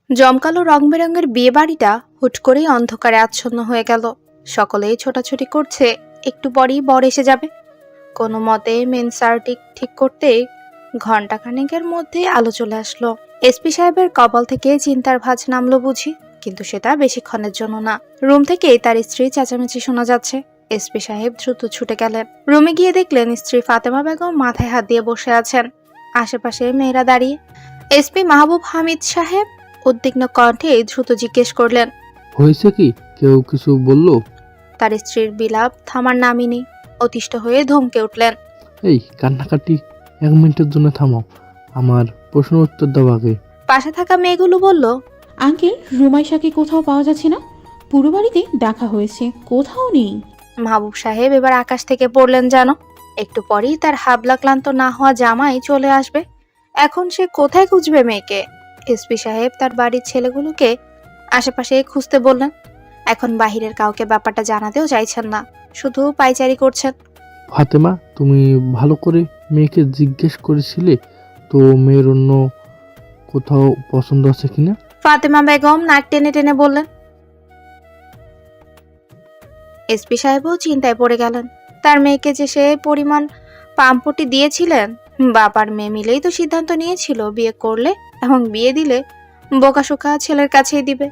জমকালো রং বেরঙের বিয়ে বাড়িটা হুট করেই অন্ধকারে আচ্ছন্ন হয়ে গেল। সকলেই ছোটাছুটি করছে, একটু পরেই বর এসে যাবে। কোনো মতে মেন সার্টিক ঠিক করতে ঘন্টাখানেকের মধ্যে আলো চলে আসলো। এসপি সাহেবের কপাল থেকে চিন্তার ভাঁজ নামলো বুঝি, কিন্তু সেটা বেশিক্ষণের জন্য না। রুম থেকে তার স্ত্রী চেঁচামেচি শোনা যাচ্ছে। এসপি সাহেব দ্রুত ছুটে গেলেন। রুমে গিয়ে দেখলেন স্ত্রী ফাতেমা বেগম মাথায় হাত দিয়ে বসে আছেন, আশেপাশে মেয়েরা দাঁড়িয়ে। এসপি মাহবুব হামিদ সাহেব উদ্বিগ্ন কণ্ঠে দ্রুত জিজ্ঞেস করলেন, হয়েছে কি? কেউ কিছু বললো? তার স্ত্রীর বিলাপ থামার নামই নেই। অতিষ্ঠ হয়ে ধমকে উঠলেন, এই কান্নাকাটি 1 মিনিটের জন্য থামাও, আমার প্রশ্ন উত্তর দাও আগে। পাশে থাকা মেয়েগুলো বলল, আঙ্কেল, রুমাইশাকে কোথাও পাওয়া যাচ্ছে না। পুরো বাড়িতে দেখা হয়েছে, কোথাও নেই। মাহবুব সাহেব এবার আকাশ থেকে পড়লেন যেন। একটু পরেই তার হাবলা ক্লান্ত না হওয়া জামাই চলে আসবে। এখন সে কোথায় খুঁজবে মেয়েকে? এসপি সাহেব তার বাড়ির ছেলেগুলোকে আশেপাশে খুঁজতে বললেন। এখন বাহিরের কাউকে ব্যাপারটা জানাতেও চাইছেন না, শুধু পাইচারি করছেন। ফাতেমা, তুমি ভালো করে মেয়েকে জিজ্ঞেস করেছিলে তো মেয়ের অন্য কোথাও পছন্দ আছে কিনা? ফাতেমা বেগম নাক টেনে টেনে বললেন। এসপি সাহেবও চিন্তায় পড়ে গেলেন। তার মেয়েকে যে সে পরিমাণ পাম্পটি দিয়েছিলেন, বাবার মেয়ে মিলেই তো সিদ্ধান্ত নিয়েছিল বিয়ে করলে এবং বিয়ে দিলে বোকাশোকা ছেলের কাছেই দিবে।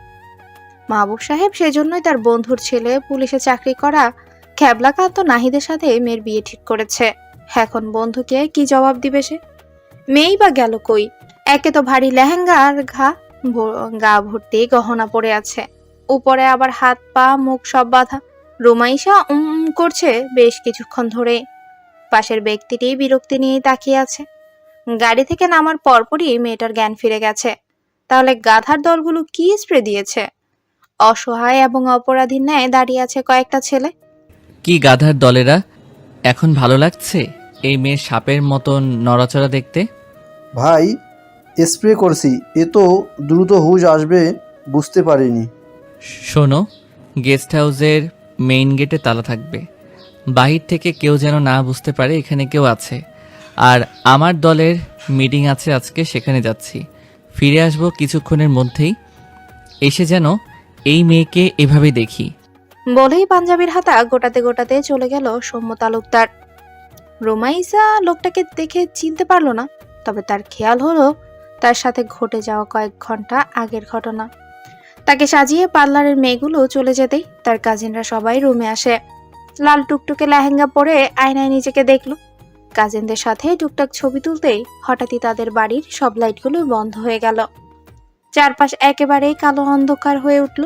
মাহবুব সাহেব সেজন্যই তার বন্ধুর ছেলে পুলিশে চাকরি করা ক্যাবলাকান্ত নাহিদের সাথে মেয়ের বিয়ে ঠিক করেছে। এখন বন্ধুকে কি জবাব দিবে সে? মেয়েই বা গেল কই? একে তো ভারী লেহেঙ্গা আর গা ভর্তি গহনা পড়ে আছে, উপরে আবার হাত পা মুখ সব বাঁধা। রুমাইশা করছে বেশ কিছুক্ষণ ধরে। পাশের ব্যক্তিটি বিরক্তি নিয়ে তাকিয়ে আছে। গাড়ি থেকে নামার পরপরই মেয়েটার জ্ঞান ফিরে গেছে। তাহলে গাধার দলগুলো কি স্প্রে দিয়েছে? অসহায় এবং অপরাধীর ন্যায় দাঁড়িয়ে আছে কয়েকটা ছেলে। কি গাধার দলেরা, এখন ভালো লাগছে এই মেয়ে সাপের মতন নড়াচড়া দেখতে? ভাই, স্প্রে করছি, এ তো দ্রুত হুশ আসবে বুঝতে পারিনি। শোনো, গেস্ট হাউসের মেইন গেটে তালা থাকবে, বাহির থেকে কেউ যেন না বুঝতে পারে এখানে কেউ আছে। আর আমার দলের মিটিং আছে আজকে, সেখানে যাচ্ছি, ফিরে আসবো কিছুক্ষণের মধ্যেই। এসে যেন এই মেয়েকে এভাবে দেখি। বলেই পাঞ্জাবির হাতা গোটাতে গোটাতে চলে গেল সৌম্য তালুকদার। রোমাইসা লোকটাকে দেখে চিনতে পারলো না, তবে তার খেয়াল হলো তার সাথে ঘটে যাওয়া কয়েক ঘন্টা আগের ঘটনা। তাকে সাজিয়ে পার্লারের মেয়েগুলো চলে যেতেই তার কাজিনরা সবাই রুমে আসে। লাল টুকটুকে লেহেঙ্গা পরে আয়নায় নিজেকে দেখলো। কাজিনদের সাথে টুকটাক ছবি তুলতেই হঠাৎই তাদের বাড়ির সব লাইটগুলো বন্ধ হয়ে গেল। চারপাশ একেবারেই কালো অন্ধকার হয়ে উঠল।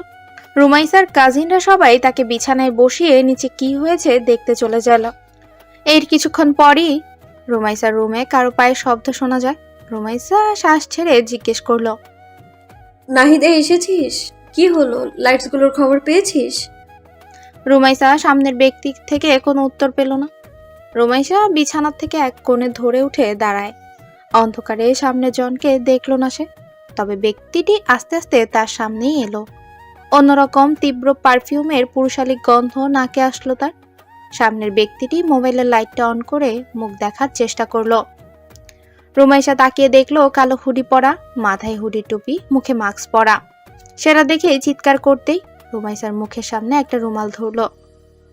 রুমাইসার কাজিনরা সবাই তাকে বিছানায় বসিয়ে নিচে কি হয়েছে দেখতে চলে গেল। এর কিছুক্ষণ পরই রুমাইসার রুমে কারো পায়ের শব্দ শোনা যায়। রুমাইসা শ্বাস ছেড়ে জিজ্ঞেস করলো, নাহিদে এসেছিস? কি হলো, লাইটসগুলোর খবর পেয়েছিস? রুমাইসা সামনের ব্যক্তি থেকে কোনো উত্তর পেল না। রুমাইসা বিছানার থেকে এক কোণে ধরে উঠে দাঁড়ায়। অন্ধকারে সামনের জনকে দেখলো না সে, তবে ব্যক্তিটি আস্তে আস্তে তার সামনেই এলো। অন্যরকম তীব্র পারফিউমের পুরুষালী গন্ধ নাকে আসলো তার। সামনের ব্যক্তিটি মোবাইলের লাইটটা অন করে মুখ দেখার চেষ্টা করলো। রুমাইসা তাকিয়ে দেখলো কালো হুডি পরা, মাথায় হুডি টুপি, মুখে মাস্ক পরা। সেটা দেখে চিৎকার করতেই রুমাইসার মুখের সামনে একটা রুমাল ধরলো।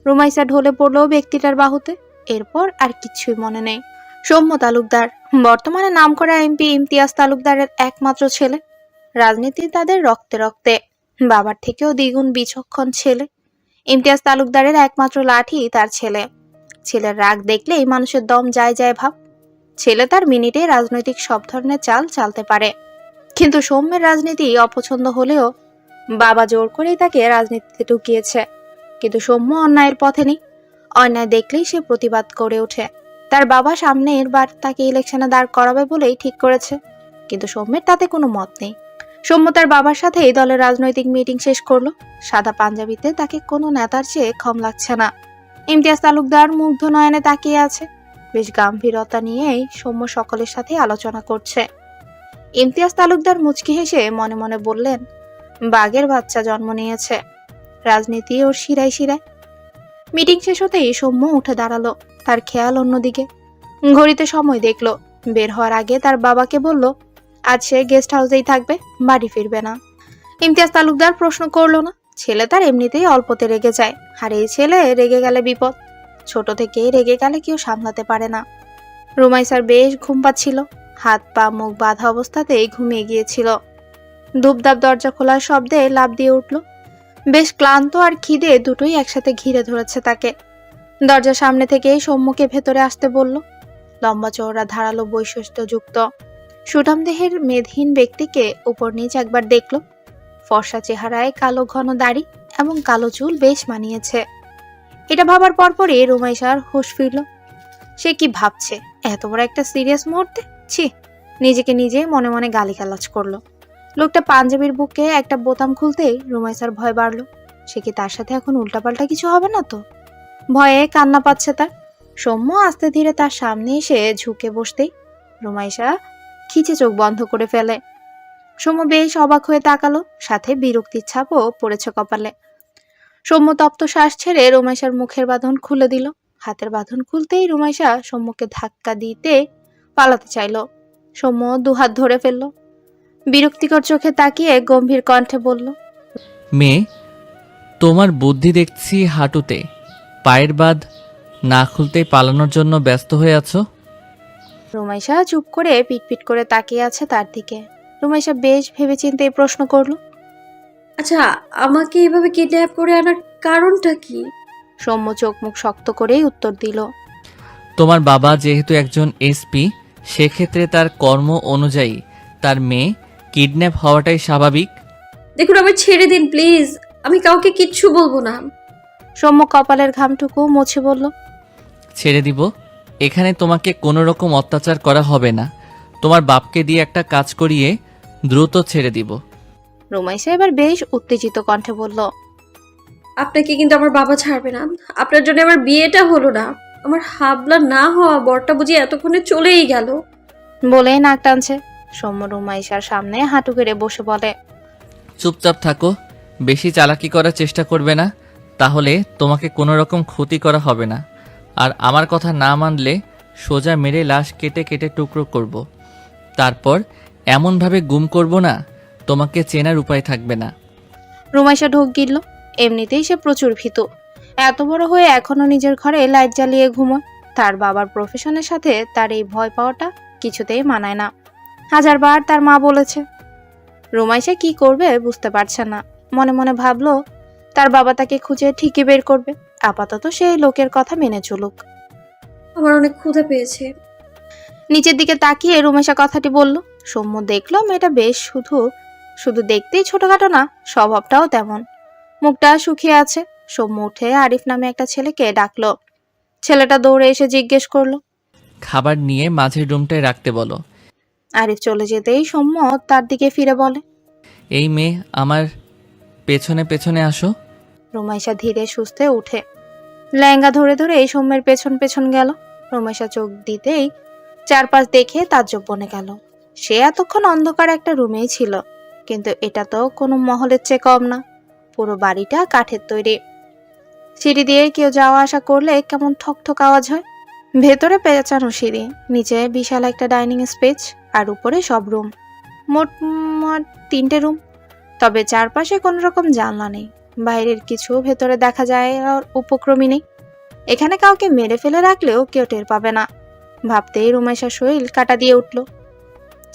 রুমাইসা ঢলে পড়লো ব্যক্তিটার বাহুতে। এরপর আর কিছুই মনে নেই। সৌম্য তালুকদার, বর্তমানে নামকরা এমপি ইমতিয়াজ তালুকদারের একমাত্র ছেলে। রাজনীতি তাদের রক্তে রক্তে, বাবার থেকেও দ্বিগুণ বিচক্ষণ ছেলে। ইমতিয়াজ তালুকদারের একমাত্র লাঠি তার ছেলে। ছেলের রাগ দেখলেই মানুষের দম যায় যায় ভাব। ছেলে তার মিনিটে রাজনৈতিক সব ধরনের চাল চালতে পারে। কিন্তু সৌম্যের রাজনীতি অপছন্দ হলেও বাবা জোর করেই তাকে রাজনীতিতে ঢুকিয়েছে। কিন্তু সৌম্য অন্যায়ের পথে নেই। অন্যায় দেখলেই সে প্রতিবাদ করে ওঠে। তার বাবা সামনের বার তাকে ইলেকশনে দাঁড় করাবে বলেই ঠিক করেছে, কিন্তু সৌম্যের তাতে কোনো মত নেই। সৌম্য তার বাবার সাথে এই দলের রাজনৈতিক মিটিং শেষ করলো। সাদা পাঞ্জাবিতে তাকে কোনো নেতার চেয়ে কম লাগছে না। ইমতিয়াজ তালুকদার মুগ্ধ নয়নে তাকিয়ে আছে। বেশ গাম্ভীরতা নিয়েই সৌম্য সকলের সাথে আলোচনা করছে। ইমতিয়াজ তালুকদার মুচকি হেসে মনে মনে বললেন, বাঘের বাচ্চা জন্ম নিয়েছে, রাজনীতি ওর শিরায় শিরায়। মিটিং শেষ হতেই সৌম্য উঠে দাঁড়ালো। তার খেয়াল অন্যদিকে। ঘড়িতে সময় দেখলো। বের হওয়ার আগে তার বাবাকে বলল, আজ সে গেস্ট হাউসেই থাকবে, বাড়ি ফিরবে না। ইমতিয়াজ তালুকদার প্রশ্ন করলো না। ছেলে তার এমনিতেই অল্পতে রেগে যায়, আর এই ছেলে রেগে গেলে বিপদ। ছোট থেকেই রেগে গেলে কেউ সামলাতে পারে না। রুমাইসার বেশ ঘুম পাচ্ছিল, হাত পা মুখ বাঁধা অবস্থাতেই ঘুমিয়ে গিয়েছিল। ধূপধাপ দরজা খোলার শব্দে লাফ দিয়ে উঠল। বেশ ক্লান্ত আর খিদে দুটোই একসাথে ঘিরে ধরেছে তাকে। দরজার সামনে থেকেই সৌম্যকে ভেতরে আসতে বলল। লম্বা চওড়া ধারালো বৈশিষ্ট্যযুক্ত সুঠাম দেহের মেদহীন ব্যক্তিকে উপর নিচ একবার দেখল। ফর্সা চেহারায় কালো ঘন দাড়ি এবং কালো চুল বেশ মানিয়েছে। এটা ভাবার পরপরই রুমাইসার হুঁশ ফিরল। সে কি ভাবছে এত বড় একটা সিরিয়াস মুহূর্তে? ছি, নিজেকে নিজে মনে মনে গালিগালাজ করলো। লোকটা পাঞ্জাবির বুকে একটা বোতাম খুলতেই রুমাইসার ভয় বাড়ল। সে কি তার সাথে এখন উল্টাপাল্টা কিছু হবে না তো? ভয়ে কান্না পাচ্ছে তার। সৌম্য আস্তে ধীরে তার সামনে এসে ঝুঁকে বসতেই রুমাইসা খিচে চোখ বন্ধ করে ফেলে। সৌম্য বেশ অবাক হয়ে তাকালো, সাথে বিরক্তির ছাপও পড়েছে কপালে। সৌম্য তপ্ত শ্বাস ছেড়ে রুমাইসার মুখের বাঁধন খুলে দিল। হাতের বাঁধন খুলতেই রুমাইসা সৌম্যকে ধাক্কা দিতে পালাতে চাইল। সৌম্য দুহাত ধরে ফেলল। বিরক্তিকর চোখে তাকিয়ে গম্ভীর কণ্ঠে বলল, মেয়ে, তোমার বুদ্ধি দেখছি হাঁটুতে। পায়ের বাঁধ না খুলতেই পালানোর জন্য ব্যস্ত হয়ে আছো। রুমাইসা চুপ করে পিটপিট করে তাকিয়ে আছে তার দিকে। রুমাইসা বেশ ভেবেচিন্তে এই প্রশ্ন করলো। আচ্ছা, আমাকে এভাবে কিডন্যাপ করে আনার কারণটা কি? সৌম্য চোখ মুখ শক্ত করেই উত্তর দিল। তোমার বাবা যেহেতু একজন এসপি, সেক্ষেত্রে তার কর্ম অনুযায়ী তার মেয়ে কিডন্যাপ হওয়াটাই স্বাভাবিক। দেখুন, আমায় ছেড়ে দিন প্লিজ, আমি কাউকে কিচ্ছু বলবো না। সৌম্য কপালের ঘামটুকু মুছে বলল, ছেড়ে দিব। এখানে তোমাকে কোনো রকম অত্যাচার করা হবে না। তোমার বাপকে দিয়ে একটা কাজ করিয়ে দ্রুত ছেড়ে দিব। রুমাইসা এবার বেশ উত্তেজিত কণ্ঠে বলল, আপনাকে কিন্তু আমার বাবা ছাড়বে না। আপনার জন্য আমার বিয়েটা হলো না। আমার হাবলা না হওয়া বরটা বুঝি এতক্ষণে চলেই গেল। বলেই নাক টানছে। সৌম্য রুমাইসার সামনে হাঁটু গেড়ে বসে বলে, চুপচাপ থাকো, বেশি চালাকি করার চেষ্টা করবে না, তাহলে তোমাকে কোনো রকম ক্ষতি করা হবে না। আর আমার কথা না মানলে সোজা মেরে লাশ কেটে কেটে টুকরো করব। তারপর এমনভাবে গুম করব না, তোমাকে চেনার উপায় থাকবে না। রুমাইসা ঢোক গিলল। এমনিতেই সে প্রচুর ভীতু। এত বড় হয়ে এখনো নিজের ঘরে লাইট জ্বালিয়ে ঘুমোয়। তার বাবার প্রফেশনের সাথে তার এই ভয় পাওয়াটা কিছুতেই মানায় না। হাজারবার তার মা বলেছে। রুমাইসা কি করবে বুঝতে পারছে না। মনে মনে ভাবলো তার বাবা তাকে খুঁজে ঠিকই বের করবে। আপাতত সেই লোকের কথা মেনে চলুক। আমার অনেক ক্ষুধা পেয়েছে। নিচের দিকে তাকিয়ে রুমেশা কথাটি বলল। সৌম্য দেখলো মেয়েটা বেশ শুধু শুধু দেখতেই ছোটখাটো না, স্বভাবটাও তেমন। মুখটা শুকিয়ে আছে। সৌম্য উঠে আরিফ নামে একটা ছেলেকে ডাকলো। ছেলেটা দৌড়ে এসে জিজ্ঞেস করলো। খাবার নিয়ে মাঝের রুমটায় রাখতে বলো। আরিফ চলে যেতেই সৌম্য তার দিকে ফিরে বলে, এই মেয়ে, আমার পেছনে পেছনে আসো। রুমাইশা ধীরে সুস্থে উঠে লেহেঙ্গা ধরে ধরে এই সৌম্যের পেছন পেছন গেল। রুমাইশা চোখ দিতেই চারপাশ দেখে তাজ্জব বনে গেল। সে এতক্ষণ অন্ধকার একটা রুমেই ছিল, কিন্তু এটা তো কোনো মহলের চেয়ে কম না। পুরো বাড়িটা কাঠের তৈরি। সিঁড়ি দিয়ে কেউ যাওয়া আসা করলে কেমন ঠক ঠক আওয়াজ হয়। ভেতরে পেঁচানো সিঁড়ি, নিচে বিশাল একটা ডাইনিং স্পেস, আর উপরে সব রুম। মোট 3টে রুম। তবে চারপাশে কোনো রকম জানলা নেই। বাইরের কিছু ভেতরে দেখা যায় আর উপক্রমই নেই। এখানে কাউকে মেরে ফেলে রাখলেও কেউ টের পাবে না। ভাবতেই রুমেশার শরীর কাটা দিয়ে উঠল।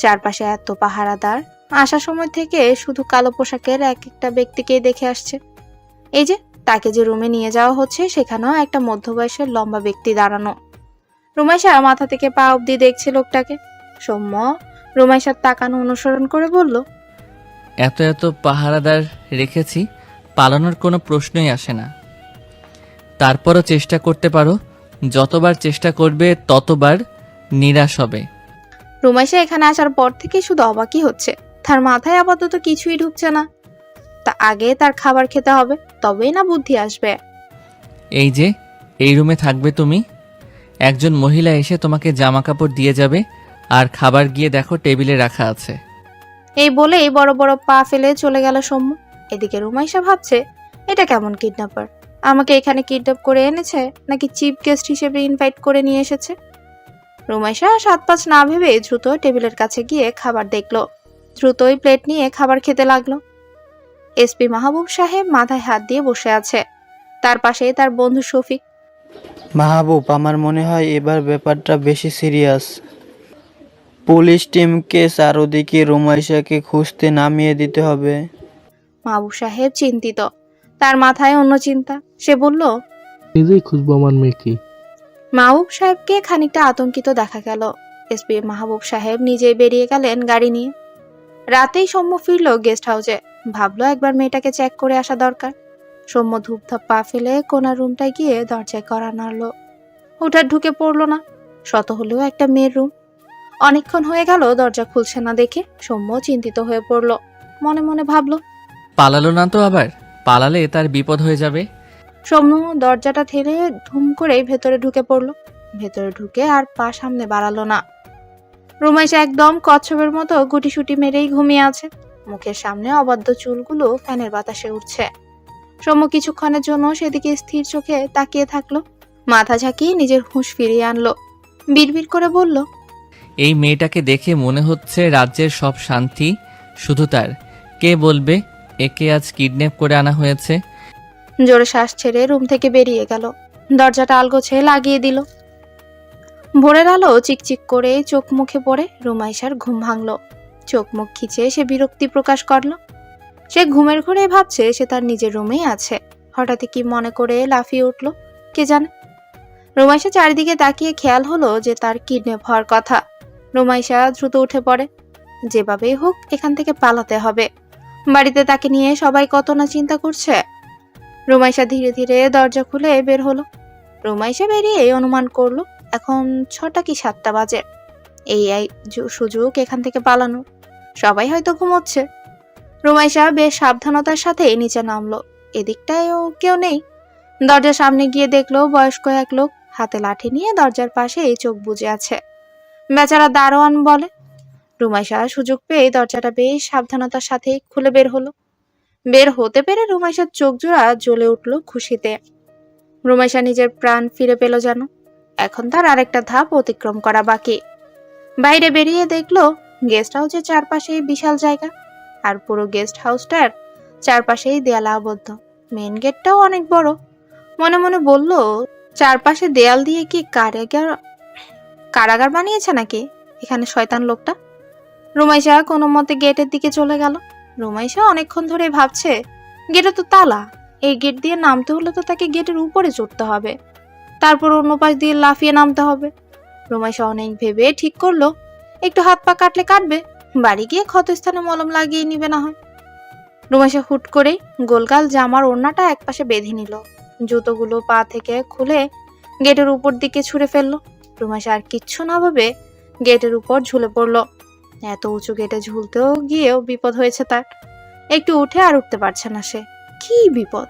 চারপাশে এত পাহারাদার, আসার সময় থেকে শুধু কালো পোশাকের এক একটা ব্যক্তিকেই দেখে আসছে। এই যে তাকে যে রুমে নিয়ে যাওয়া হচ্ছে, সেখানেও একটা মধ্যবয়সের লম্বা ব্যক্তি দাঁড়ানো। রুমাইশা মাথা থেকে পা অব্দি দেখছে লোকটাকে। সৌম্য রুমাইশার তাকানো অনুসরণ করে বলল, এত এত পাহারাদার রেখেছি, পালানোর কোনো প্রশ্নই আসে না। তারপরও চেষ্টা করতে পারো। যতবার চেষ্টা করবে ততবার নিরাশ হবে। রুমাইশা এখানে আসার পর থেকে শুধু অবাকই হচ্ছে। তার মাথায় আপাতত কিছুই ঢুকছে না। তা আগে তার খাবার খেতে হবে, তবেই না বুদ্ধি আসবে। এই যে এই রুমে থাকবে তুমি, একজন মহিলা এসে তোমাকে জামা কাপড় দিয়ে যাবে, আর খাবার গিয়ে দেখো টেবিলে রাখা আছে। এই বলেই বড় বড় পা ফেলে চলে গেল সৌম্য। এদিকে রুমাইশা ভাবছে, এটা কেমন কিডন্যাপার? আমাকে এখানে কিডন্যাপ করে এনেছে নাকি চিফ গেস্ট হিসেবে ইনভাইট করে নিয়ে এসেছে? রুমাইশা 7-5 না ভেবে দ্রুত টেবিলের কাছে গিয়ে খাবার দেখলো। দ্রুতই প্লেট নিয়ে খাবার খেতে লাগলো। এসপি মাহবুব সাহেব মাথায় হাত দিয়ে বসে আছে। তার পাশে তার বন্ধু শফিক। মাহবুব, আমার মনে হয় এবার ব্যাপারটা বেশি সিরিয়াস। পুলিশ টিমকে চারদিকে রুমাইশাকে খুঁজতে নামিয়ে দিতে হবে। মাহবুব সাহেব চিন্তিত, তার মাথায় অন্য চিন্তা। সে বলল, নিজেই খুঁজবো আমার মেয়েকে। মাহবুব সাহেবকে খানিকটা আতঙ্কিত দেখা গেল। এসপি মাহবুব সাহেব নিজেই বেরিয়ে গেলেন গাড়ি নিয়ে। রাতেই সৌম্য ফিরল গেস্ট হাউসে। ভাবলো একবার মেয়েটাকে চেক করে আসা দরকার। সৌম্য ধূপধাপ পা ফেলে কোনার রুমটায় গিয়ে দরজায় কড়া নাড়লো। হুঠাৎ ঢুকে পড়লো না। শত হলেও একটা মেয়ের রুম। অনেকক্ষণ হয়ে গেল দরজা খুলছে না দেখে সৌম্য চিন্তিত হয়ে পড়ল। মনে মনে ভাবলো, পালালো না তো আবার? পালালে তার বিপদ হয়ে যাবে। সৌম্য দরজাটা ঠেলে ধুম করে ভেতরে ঢুকে পড়লো। ভেতরে ঢুকে আর পা সামনে বাড়ালো না। রুমাইশা একদম কচ্ছপের মতো গুটিসুটি মেরেই ঘুমিয়ে আছে। মুখের সামনে অবাধ্য চুলগুলো ফ্যানের বাতাসে উঠছে। সৌম্য কিছুক্ষণের জন্য সেদিকে স্থির চোখে তাকিয়ে থাকলো। মাথা ঝাঁকিয়ে নিজের হুঁশ ফিরিয়ে আনলো। বিড়বিড় করে বলল, এই মেয়েটাকে দেখে মনে হচ্ছে রাজ্যের সব শান্তি শুধু তার। কে বলবে একে আজ কিডন্যাপ করে আনা হয়েছে? জোরে শ্বাস ছেড়ে রুম থেকে বেরিয়ে গেল। দরজাটা আলগোছে লাগিয়ে দিল। ভোরের আলো চিকচিক করে চোখ মুখে পড়ে রুমাইশার ঘুম ভাঙল। চোখ মুখ খিচে সে বিরক্তি প্রকাশ করল। সে ঘুমের ঘোরে ভাবছে সে তার নিজের রুমেই আছে। হঠাৎ কি মনে করে লাফিয়ে উঠল কে জানে। রুমাইশা চারিদিকে তাকিয়ে খেয়াল হলো যে তার কিডন্যাপ হওয়ার কথা। রুমাইশা দ্রুত উঠে পড়ে। যেভাবেই হোক এখান থেকে পালাতে হবে। বাড়িতে তাকে নিয়ে সবাই কত না চিন্তা করছে। রুমাইশা ধীরে ধীরে দরজা খুলে বের হলো। রুমাইশা বেরিয়ে অনুমান করলো এখন 6টা কি 7টা বাজে। এই সুযোগ এখান থেকে পালানো। সবাই হয়তো ঘুমোচ্ছে। রুমাইশা বেশ সাবধানতার সাথে নিচে নামলো। এদিকটায়ও কেউ নেই। দরজার সামনে গিয়ে দেখলো বয়স্ক এক লোক হাতে লাঠি নিয়ে দরজার পাশে চোখ বুজে আছে। বেচারা দারোয়ান বলে। রুমাইশা সুযোগ পেয়ে দরজাটা বেশ সাবধানতার সাথে খুলে বের হলো। বের হতে পেরে রুমাইশার চোখ জোড়া জ্বলে উঠল খুশিতে। রুমাইশা নিজের প্রাণ ফিরে পেল যেন। এখন তার আরেকটা ধাপ অতিক্রম করা বাকি। বাইরে বেরিয়ে দেখলো গেস্ট হাউসের চারপাশেই বিশাল জায়গা। আর পুরো গেস্ট হাউসটার চারপাশেই দেয়ালে আবদ্ধ। মেন গেটটাও অনেক বড়। মনে মনে বলল, চারপাশে দেয়াল দিয়ে কি কারাগার বানিয়েছে নাকি এখানে শয়তান লোকটা। রুমাইশা কোনো মতে গেটের দিকে চলে গেল। রুমাইশা অনেকক্ষণ ধরে ভাবছে গেটে তো তালা। এই গেট দিয়ে নামতে হলে তো তাকে গেটের উপরে চড়তে হবে, তারপর অন্য পাশ দিয়ে লাফিয়ে নামতে হবে। রুমাইশা অনেক ভেবে ঠিক করলো একটু হাত পা কাটলে কাটবে, বাড়ি গিয়ে ক্ষতস্থানে মলম লাগিয়ে নিবে না হয়। রুমাইশা হুট করে গোলগাল জামার ওড়নাটা একপাশে বেঁধে নিল। জুতোগুলো পা থেকে খুলে গেটের উপর দিকে ছুঁড়ে ফেললো। রুমাইশা আর কিচ্ছু না ভাবে গেটের উপর ঝুলে পড়লো। এত উঁচু গেটে ঝুলতেও গিয়েও বিপদ হয়েছে তার। একটু উঠে আর উঠতে পারছে না সে। কি বিপদ!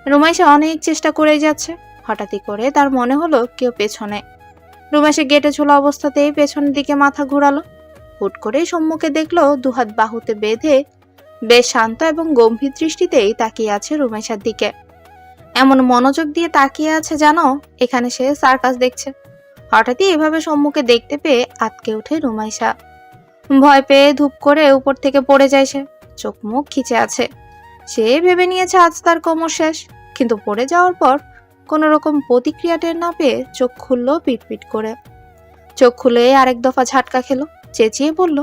রুমাইশা অনেক চেষ্টা করে যাচ্ছে। হঠাৎই করে তার মনে হলো কেউ পেছনে। রুমাইশা গেটে ঝোলা অবস্থাতেই পেছনের দিকে মাথা ঘুরালো। হুট করে সম্মুখে দেখলো দুহাত বাহুতে বেঁধে বেশ শান্ত এবং গম্ভীর দৃষ্টিতেই তাকিয়ে আছে রুমাইশার দিকে। এমন মনোযোগ দিয়ে তাকিয়ে আছে যেন এখানে সে সার্কাস দেখছে। হঠাৎই এভাবে সম্মুখে দেখতে পেয়ে আটকে ওঠে রুমাইশা। ভয় পেয়ে ধূপ করে উপর থেকে পড়ে যায় সে। চোখ মুখ খিচে আছে। সে ভেবে নিয়েছে আজ তার কোমর শেষ। কিন্তু পড়ে যাওয়ার পর কোনো রকম প্রতিক্রিয়া টের না পেয়ে চোখ খুললো পিটপিট করে। চোখ খুলে আরেক দফা ঝাটকা খেলো। চেঁচিয়ে বলল,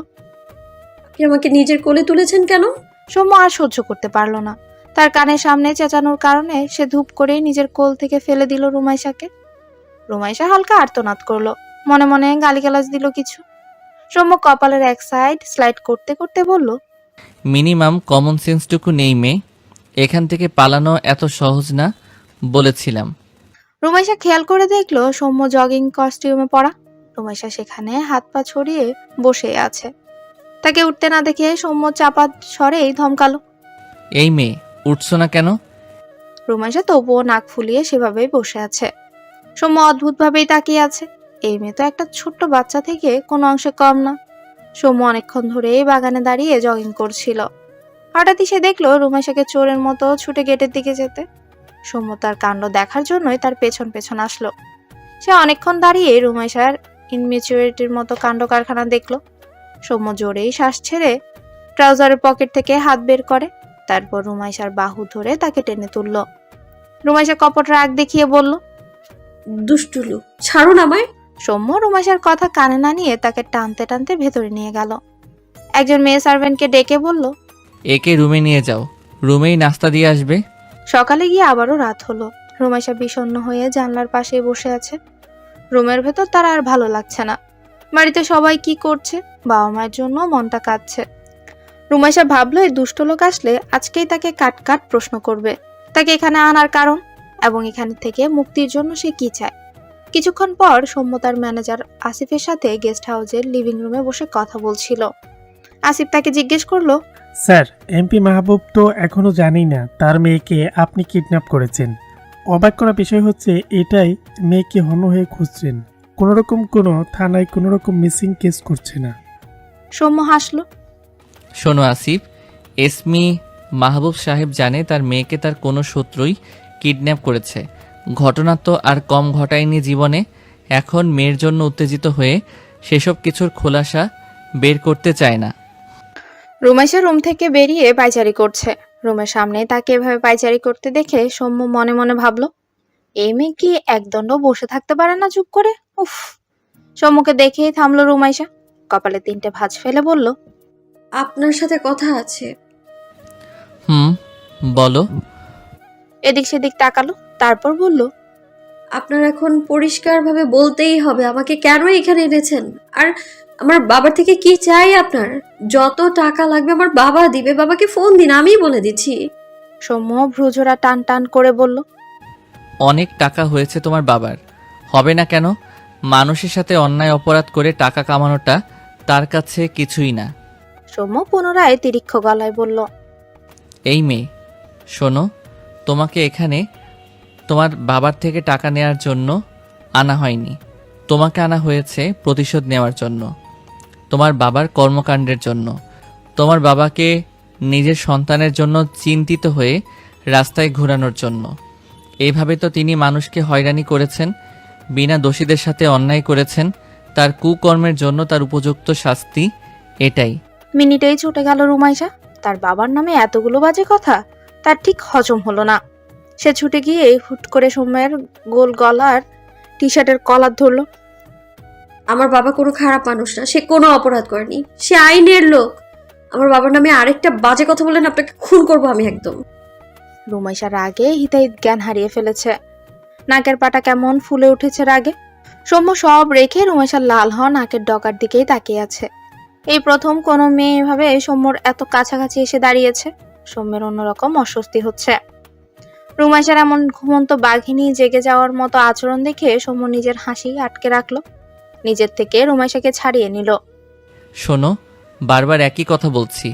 আপনি আমাকে নিজের কোলে তুলেছেন কেন? সৌম্য আর সহ্য করতে পারলো না। তার কানের সামনে চেঁচানোর কারণে সে ধূপ করে নিজের কোল থেকে ফেলে দিল রুমাইশাকে। রুমাইশা হালকা আর্তনাদ করলো। মনে মনে গালিগালাজ দিল কিছু। সৌম্য কপালের এক সাইড স্লাইড করতে করতে বলল, মিনিমাম কমন সেন্সটুকু নেই মেয়ে। এখান থেকে পালানো এত সহজ না বলেছিলাম। রুমাইশা খেয়াল করে দেখলো সৌম্য জগিং কস্টিউমে পরা। রুমাইশা সেখানে হাত পা ছড়িয়ে বসে আছে। তাকে উঠতে না দেখে সৌম্য চাপা স্বরেই ধমকালো, এই মেয়ে উঠছো না কেন? রুমাইশা তবুও নাক ফুলিয়ে সেভাবেই বসে আছে। সৌম্য অদ্ভুতভাবেই তাকিয়ে আছে। এই মেয়ে তো একটা ছোট্ট বাচ্চা থেকে কোনো অংশে কম না। সৌম্য অনেকক্ষণ ধরে বাগানে দাঁড়িয়ে জগিং করছিল। হঠাৎই সে দেখলো রুমাইশাকে চোরের মতো ছুটে গেটের দিকে যেতে। সৌম্য তার কাণ্ড দেখার জন্যই তার পেছন পেছন আসলো। সে অনেকক্ষণ দাঁড়িয়ে রুমাইশার ইনম্যাচুরিটির মতো কাণ্ড কারখানা দেখলো। সৌম্য জোরেই শ্বাস ছেড়ে ট্রাউজারের পকেট থেকে হাত বের করে, তারপর রুমাইশার বাহু ধরে তাকে টেনে তুলল। রুমাইশা কপট রাগ দেখিয়ে বলল, দুষ্টুলু, ছাড়ুন আমায়। সৌম্য রুমাইশার কথা কানে না নিয়ে তাকে টানতে টানতে ভেতরে নিয়ে গেল। একজন মেয়ে সার্ভেন্টকে ডেকে বলল, একে রুমে নিয়ে যাও, রুমেই নাস্তা দিয়ে আসবে। সকালে গিয়ে আবারও রাত হলো। রুমাইশা বিষণ্ণ হয়ে জানলার পাশে বসে আছে। রুমের ভেতর তার আর ভালো লাগছে না। বাড়িতে সবাই কি করছে, বাবা মায়ের জন্য মনটা কাঁদছে। রুমাইশা ভাবলো এই দুষ্ট লোক আসলে আজকেই তাকে কাট কাট প্রশ্ন করবে, তাকে এখানে আনার কারণ এবং এখান থেকে মুক্তির জন্য সে কি চায়। কিছুক্ষণ পর সৌম্য তার ম্যানেজার আসিফের সাথে গেস্ট হাউসের লিভিং রুমে বসে কথা বলছিল। আসিফ তাকে জিজ্ঞেস করলো, স্যার, এমপি মাহবুব তো এখনো জানি না তার মেয়েকে আপনি কিডন্যাপ করেছেন। অবাক করা বিষয় হচ্ছে এটাই, মেয়েকে হন্য হয়ে খুঁজছেন, কোনো থানায় কোনোরকম মিসিং কেস করছে না। সৌম্য হাসলো। শোনো আসিফ, এসমি মাহবুব সাহেব জানে তার মেয়েকে তার কোনো শত্রুই কিডন্যাপ করেছে। ঘটনা তো আর কম ঘটায়নি জীবনে। এখন মেয়ের জন্য উত্তেজিত হয়ে সেসব কিছুর খোলাসা বের করতে চায় না। রুমাইশা রুম থেকে বেরিয়ে পায়চারি করছে। রুমের সামনে তাকে এভাবে পায়চারি করতে দেখে সৌম্য মনে মনে ভাবলো, এই মেয়ে কি একদণ্ড বসে থাকতে পারে না চুপ করে। উফ। সৌম্যকে দেখেই থামলো রুমাইশা, কপালে 3টে ভাঁজ ফেলে বলল, আপনার সাথে কথা আছে। বলো। এদিক সেদিক তাকালো, তারপর বলল, আপনার এখন পরিষ্কারভাবে বলতেই হবে আমাকে কেন এখানে এনেছেন, আর আমার বাবার থেকে কি চাই আপনার। যত টাকা লাগবে আমার বাবা দিবে, বাবাকে ফোন দিন, আমিই বলে দিচ্ছি। সৌম্য ভ্রুজোড়া টান টান করে বলল, অনেক টাকা হয়েছে তোমার বাবার, হবে না কেন? মানুষের সাথে অন্যায় অপরাধ করে টাকা কামানোটা তার কাছে কিছুই না। সৌম্য পুনরায় তিরিক্ষ গলায় বলল, এই মেয়ে, শোনো, তোমাকে এখানে তোমার বাবার থেকে টাকা নেওয়ার জন্য আনা হয়নি। তোমাকে আনা হয়েছে প্রতিশোধ নেওয়ার জন্য, তোমার বাবার কর্মকাণ্ডের জন্য। তোমার বাবাকে নিজের সন্তানের জন্য চিন্তিত হয়ে রাস্তায় ঘোরানোর জন্য। এইভাবে তো তিনি মানুষকে হয়রানি করেছেন, বিনা দোষীদের সাথে অন্যায় করেছেন। তার কুকর্মের জন্য তার উপযুক্ত শাস্তি এটাই। মিনিটেই ছুটে গেল রুমাইশা। তার বাবার নামে এতগুলো বাজে কথা তার ঠিক হজম হলো না। সে ছুটে গিয়ে হুট করে সৌম্যের গোল গলার টি শার্টের কলার ধরলো। আমার বাবা কোনো খারাপ মানুষ না, সে কোনো অপরাধ করেনি, সে আইনের লোক। আমার বাবার নামে আরেকটা বাজে কথা বলেন, আপনাকে খুন করবো আমি একদম। রুমাইশার রাগে হিতাহিত জ্ঞান হারিয়ে ফেলেছে। নাকের পাটা কেমন ফুলে উঠেছে রাগে। সৌম্য সব রেখে রুমাইশার লাল হওয়া নাকের ডগার দিকেই তাকিয়ে আছে। এই প্রথম কোনো মেয়ে এভাবে সৌম্যর এত কাছাকাছি এসে দাঁড়িয়েছে। সৌম্যের অন্যরকম অস্বস্তি হচ্ছে। রুমাইশার এমন ঘুমন্ত বাঘিনী জেগে যাওয়ার মতো আচরণ দেখে সৌম্য নিজের হাসি আটকে রাখলো, নিজের থেকে রুমাইশাকে ছাড়িয়ে নিল। শোনো, বারবার একই কথা বলছি।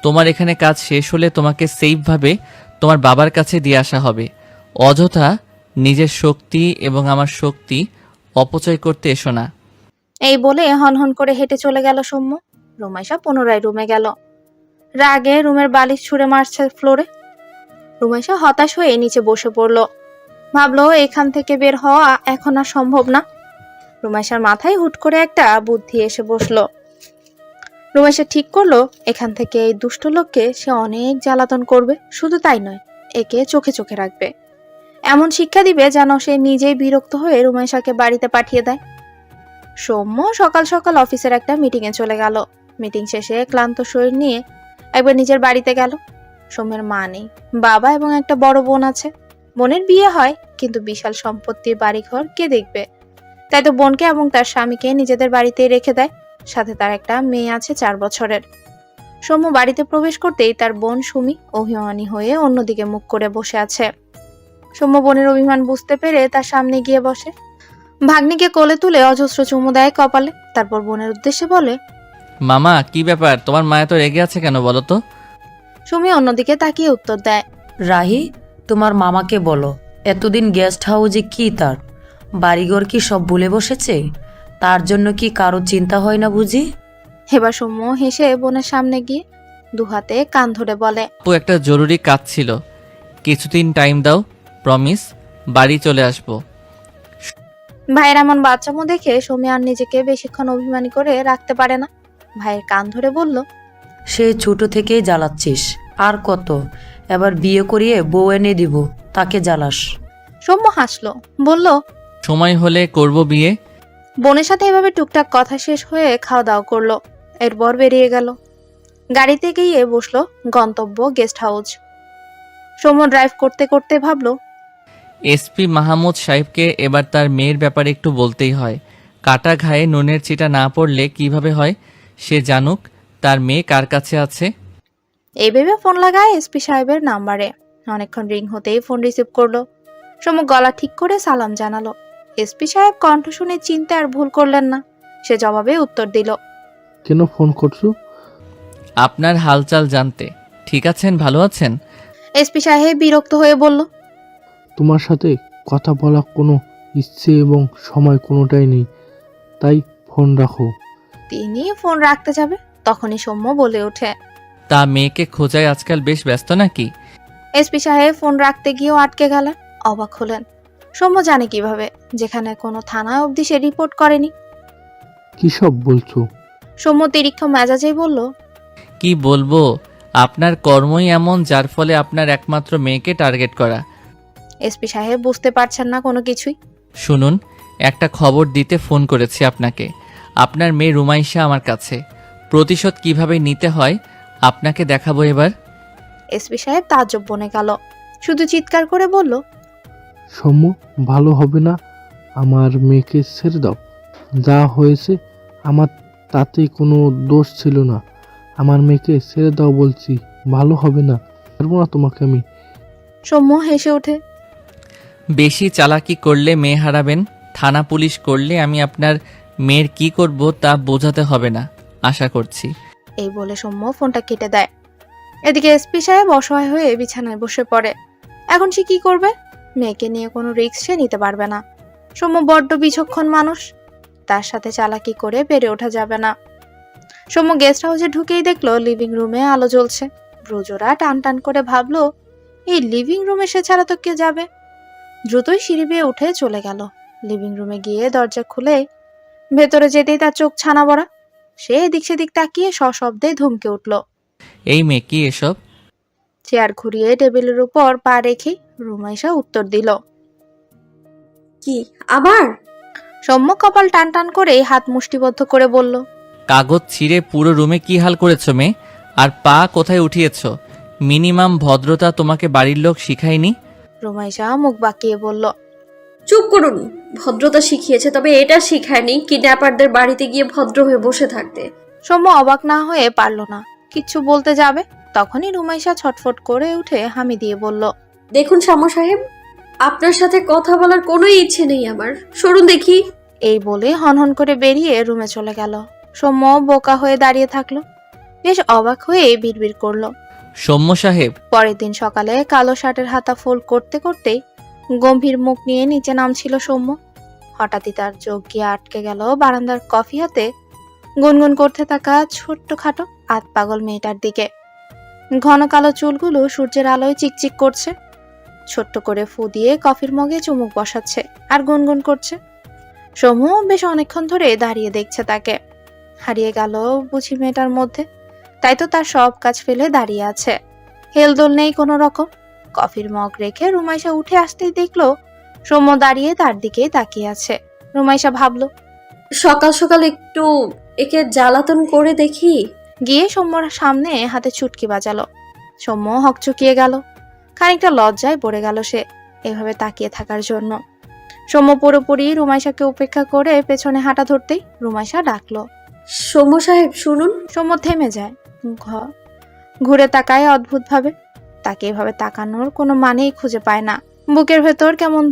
তোমার এখানে কাজ শেষ হলে তোমাকে সেফভাবে তোমার বাবার কাছে দিয়ে আসা হবে। অযথা নিজের শক্তি এবং আমার শক্তি অপচয় করতে এসো না। এই বলে হনহন করে হেঁটে চলে গেল সৌম্য। রুমাইশা পুনরায় রুমে গেল। রাগে রুমের বালিশ ছুঁড়ে মারছে ফ্লোরে। রুমাইশা হতাশ হয়ে নিচে বসে পড়ল। ভাবলো এখান থেকে বের হওয়া এখন আর সম্ভব না। রুমাইশার মাথায় হুট করে একটা বুদ্ধি এসে বসলো। রুমাইশা ঠিক করলো এখান থেকে এই দুষ্ট লোককে সে অনেক জ্বালাতন করবে, শুধু তাই নয়, একে চোখে চোখে রাখবে। এমন শিক্ষা দিবে যেন সে নিজেই বিরক্ত হয়ে রুমাইশাকে বাড়িতে পাঠিয়ে দেয়। সৌম্য সকাল সকাল অফিসের একটা মিটিংয়ে চলে গেল। মিটিং শেষে ক্লান্ত শরীর নিয়ে একবার নিজের বাড়িতে গেল। সৌম্যের মা নেই, বাবা এবং একটা বড় বোন আছে। বোনের বিয়ে হয়, কিন্তু বিশাল সম্পত্তির বাড়িঘর কে দেখবে। তাই তো বোনকে এবং তার স্বামীকে নিজেদের বাড়িতেই রেখে দেয়। সাথে তার একটা মেয়ে আছে 4 বছরের। সৌম্য বাড়িতে প্রবেশ করতেই তার বোন সুমি অভিমানী হয়ে অন্যদিকে মুখ করে বসে আছে। সৌম্য বোনের অভিমান বুঝতে পেরে তার সামনে গিয়ে বসে। ভাগ্নিকে কোলে তুলে অজস্র চুমু দেয় কপালে, তারপর বোনের উদ্দেশ্যে বলে, মামা, কি ব্যাপার? তোমার মায়া তো রেগে আছে কেন বলো তো? সুমি অন্যদিকে তাকিয়ে উত্তর দেয়, রাহি, তোমার মামাকে বলো এতদিন গেস্ট হাউসে কি তার বাড়িঘর কি সব ভুলে বসেছে? তার জন্য কি কারো চিন্তা হয় না বুঝি? এবার সৌম্য হেসে বোনের সামনে গিয়ে দুহাতে কান ধরে বলে, আপু, একটা জরুরি কাজ ছিল, কিছুদিন টাইম দাও, প্রমিস বাড়ি চলে আসবো। ভাইয়ের এমন বাচ্চামো দেখে সৌমি আর নিজেকে বেশিক্ষণ অভিমানী করে রাখতে পারে না। ভাইয়ের কান ধরে বলল, সে ছোট থেকেই জ্বালাচ্ছিস, আর কত? এবার বিয়ে করিয়ে বউ এনে দিব, তাকে জ্বালাস। সৌম্য হাসলো, বলল, সময় হলে করব বিয়ে। বোনের সাথে এভাবে টুকটাক কথা শেষ হয়ে খাওয়া দাওয়া করলো। এরপর বেরিয়ে গেল। গাড়িতে গিয়ে বসলো। গন্তব্য গেস্ট হাউস। সৌম্য ড্রাইভ করতে করতে ভাবলো, এসপি মাহমুদ সাহেবকে এবার তার মেয়ের ব্যাপারে একটু বলতেই হয়। কাটা ঘায়ে নুনের চিটা না পড়লে কিভাবে হয়? সে জানুক তার মেয়ে কার কাছে আছে। এই ভেবে ফোন লাগায় এসপি সাহেবের নাম্বারে। অনেকক্ষণ রিং হতেই ফোন রিসিভ করলো। সৌম্য গলা ঠিক করে সালাম জানালো। এসপি সাহেব কণ্ঠ শুনে চিনতে আর ভুল করলেন না। সে জবাবে উত্তর দিল, কেন ফোন করছো? আপনার হালচাল জানতে। ঠিক আছেন, ভালো আছেন? এসপি সাহেব বিরক্ত হয়ে বলল, তোমার সাথে কথা বলা কোনো ইচ্ছে এবং সময় কোনোটাই নেই, তাই ফোন রাখো। তিনি ফোন রাখতে যাবে তখনই সৌম্য বলে ওঠে, তা মেয়েকে খোঁজায় আজকাল বেশ ব্যস্ত নাকি? এসপি সাহেব ফোন রাখতে গিয়েও আটকে গেলেন। অবাক হলেন। সৌম্য জানে কিভাবে, যেখানে কোনো থানা অবধি সে রিপোর্ট করেনি। কি সব বলছো? সৌম্য তিরিক্ষ মেজাজেই বলল, কি বলবো, আপনার কর্মই এমন যার ফলে আপনার একমাত্র মেয়েকে টার্গেট করা। এসপি সাহেব বুঝতে পারছেন না কোনো কিছুই। শুনুন, একটা খবর দিতে ফোন করেছি আপনাকে। আপনার মেয়ে রুমাইশা আমার কাছে। প্রতিশোধ কিভাবে নিতে হয় আপনাকে দেখাবো এবার। এসপি সাহেব তাজ্জব বনে গেল। শুধু চিৎকার করে বলল, সৌম্য, ভালো হবে না। আমার মেয়েকে ছেড়ে দাও। যা হয়েছে আমার তাতে কোনো দোষ ছিল না। আমার মেয়েকে ছেড়ে দাও বলছি, ভালো হবে না। পারবো না তোমাকে আমি। সৌম্য হেসে ওঠে। বেশি চালাকি করলে মেয়ে হারাবেন। থানা পুলিশ করলে আমি আপনার মেয়ের কি করব তা বোঝাতে হবে না আশা করছি। এই বলে সৌম্য ফোনটা কেটে দেয়। এদিকে এসপি সাহেব অসহায় হয়ে বিছানায় বসে পড়ে। এখন সে কি করবে? মেয়েকে নিয়ে কোনো রিস্ক সে নিতে পারবে না। সৌম্য বড্ড বিচক্ষণ মানুষ, তার সাথে চালাকি করে বেড়ে ওঠা যাবে না। সৌম্য গেস্ট হাউসে ঢুকেই দেখলো লিভিং রুমে আলো জ্বলছে। ব্রুজোরা টান টান করে ভাবলো, এই লিভিং রুমে সে ছাড়া তো কে যাবে? দ্রুতই সিঁড়ি বেয়ে উঠে চলে গেল। লিভিং রুমে গিয়ে দরজা খুলে ভেতরে যেতেই তার চোখ ছানা বড়া। সে এদিক সেদিক তাকিয়ে সশব্দে ধমকে উঠল। এই মেয়ে, কি এসব? চেয়ার ঘুরিয়ে টেবিলের উপর পা রেখে রুমাইশা উত্তর দিল, কি আবার? সৌম্য কপাল টান টান করে হাত মুষ্টিবদ্ধ করে বলল, কাগজ ছিঁড়ে পুরো রুমে কি হাল করেছো মেয়ে? আর পা কোথায় উঠিয়েছ? মিনিমাম ভদ্রতা তোমাকে বাড়ির লোক শিখায়নি? রুমাইশা মুখ বাঁকিয়ে বলল, চুপ করুন। ভদ্রতা শিখিয়েছে, তবে এটা শিখায়নি কিডন্যাপারদের বাড়িতে গিয়ে ভদ্র হয়ে বসে থাকতে। সৌম্য অবাক না হয়ে পারল না কিচ্ছু বলতে যাবে, তখনই রুমাইশা ছটফট করে উঠে হামি দিয়ে বলল, দেখুন শামু সাহেব, আপনার সাথে কথা বলার কোনো ইচ্ছে নেই আমার। সরুন দেখি। এই বলে হনহন করে বেরিয়ে রুমে চলে গেল। সৌম্য বোকা হয়ে দাঁড়িয়ে থাকলো। বেশ অবাক হয়ে বিড়বিড় করলো। সৌম্য সাহেব, পরের দিন সকালে কালো শার্টের হাতা ফোল্ড করতে করতেই গম্ভীর মুখ নিয়ে নিচে নামছিল সৌম্য। হঠাৎই তার চোখ গিয়ে আটকে গেল বারান্দার কফি হাতে গুনগুন করতে থাকা ছোট্টখাটো আত পাগল মেয়েটার দিকে। ঘন কালো চুলগুলো সূর্যের আলোয় চিকচিক করছে। ছোট্ট করে ফু দিয়ে কফির মগে চুমুক বসাচ্ছে আর গুনগুন করছে। সৌম্য বেশ অনেকক্ষণ ধরে দাঁড়িয়ে দেখছে তাকে। হারিয়ে গেল বুঝি মেয়েটার মধ্যে, তাই তো তার সব কাজ ফেলে দাঁড়িয়ে আছে। হেলদোল নেই কোনো রকম। কফির মগ রেখে রুমাইশা উঠে আসতেই দেখলো সৌম্য দাঁড়িয়ে তার দিকে তাকিয়ে আছে। রুমাইশা ভাবলো, সকাল সকাল একটু একে জ্বালাতন করে দেখি। গিয়ে সৌম্যর সামনে হাতে চুটকি বাজালো। সৌম্য হকচকিয়ে গেল। খানিকটা লজ্জায় পড়ে গেল সে এভাবে তাকিয়ে থাকার জন্য। সৌম্য পুরোপুরি রুমাইশাকে উপেক্ষা করে পেছনে হাঁটা ধরতেই রুমাইশা ডাকলো, সৌম্য সাহেব শুনুন। সৌম্য থেমে যায়। ঘুরে তাকায় অদ্ভুত ভাবে। তাকে এভাবে তাকানোর কোনো মানেই খুঁজে পায় না। বুকের ভেতর কেমন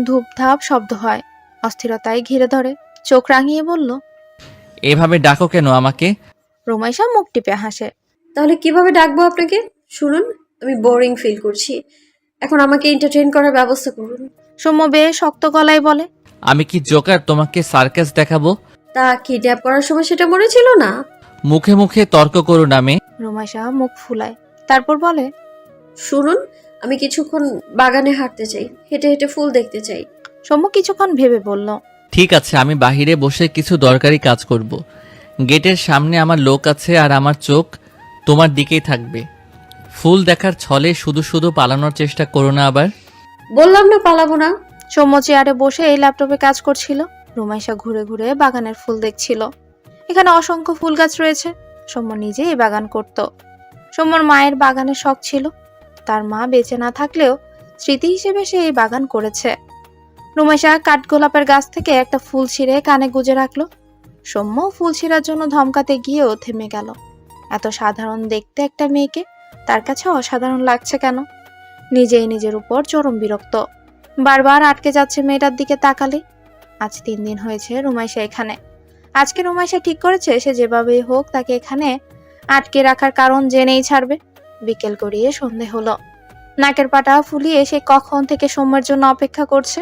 ধূপধাপ শব্দ হয়। অস্থিরতায় ঘিরে ধরে। চোখ রাঙিয়ে বলল, এভাবে ডাকো কেন আমাকে? রুমাইশা মুখ টিপে হাসে। তাহলে কিভাবে ডাকবো আপনাকে? শুনুন, আমি বোরিং ফিল করছি। এখন আমাকে এন্টারটেইন করার ব্যবস্থা করুন। সৌম্য বেশ শক্ত গলায় বলে, আমি কি জোকার তোমাকে সার্কাস দেখাবো? তা কিডন্যাপ করার সময় সেটা মনে ছিল না? মুখে মুখে তর্ক করো না মেয়ে। রুমাইশা মুখ ফুলায়, তারপর বলে, শুনুন, আমি কিছুক্ষণ বাগানে হাঁটতে চাই, হেঁটে হেঁটে ফুল দেখতে চাই। সৌম্য কিছুক্ষণ ভেবে বলল, ঠিক আছে, আমি বাহিরে বসে কিছু দরকারি কাজ করব। গেটের সামনে আমার লোক আছে আর আমার চোখ তোমার দিকেই থাকবে। ফুল দেখার ছলে শুধু শুধু পালানোর চেষ্টা করো না আবার। বললাম না পালাবো না। সৌম্য চেয়ারে বসে এই ল্যাপটপে কাজ করছিল। রুমাইশা ঘুরে ঘুরে বাগানের ফুল দেখছিল। এখানে অসংখ্য ফুল গাছ রয়েছে। সৌম্য নিজে এই বাগান করত। সৌম্যর মায়ের বাগানের শখ ছিল। তার মা বেঁচে না থাকলেও স্মৃতি হিসেবে সে এই বাগান করেছে। রুমাইশা কাঠগোলাপের গাছ থেকে একটা ফুল ছিঁড়ে কানে গুজে রাখলো। সৌম্য ফুল ছিঁড়ার জন্য ধমকাতে গিয়েও থেমে গেল। এত সাধারণ দেখতে একটা মেয়েকে তার কাছে অসাধারণ লাগছে কেন? নিজেই নিজের উপর চরম বিরক্ত। বারবার আটকে যাচ্ছে মেয়েটার দিকে তাকালে। আজ 3 দিন হয়েছে রুমাইশা এখানে। আজকে রুমাইশা ঠিক করেছে সে যেভাবেই হোক তাকে এখানে আটকে রাখার কারণ জেনেই ছাড়বে। বিকেল গড়িয়ে সন্ধে হলো। নাকের পাটা ফুলিয়ে সে কখন থেকে সৌম্যের জন্য অপেক্ষা করছে।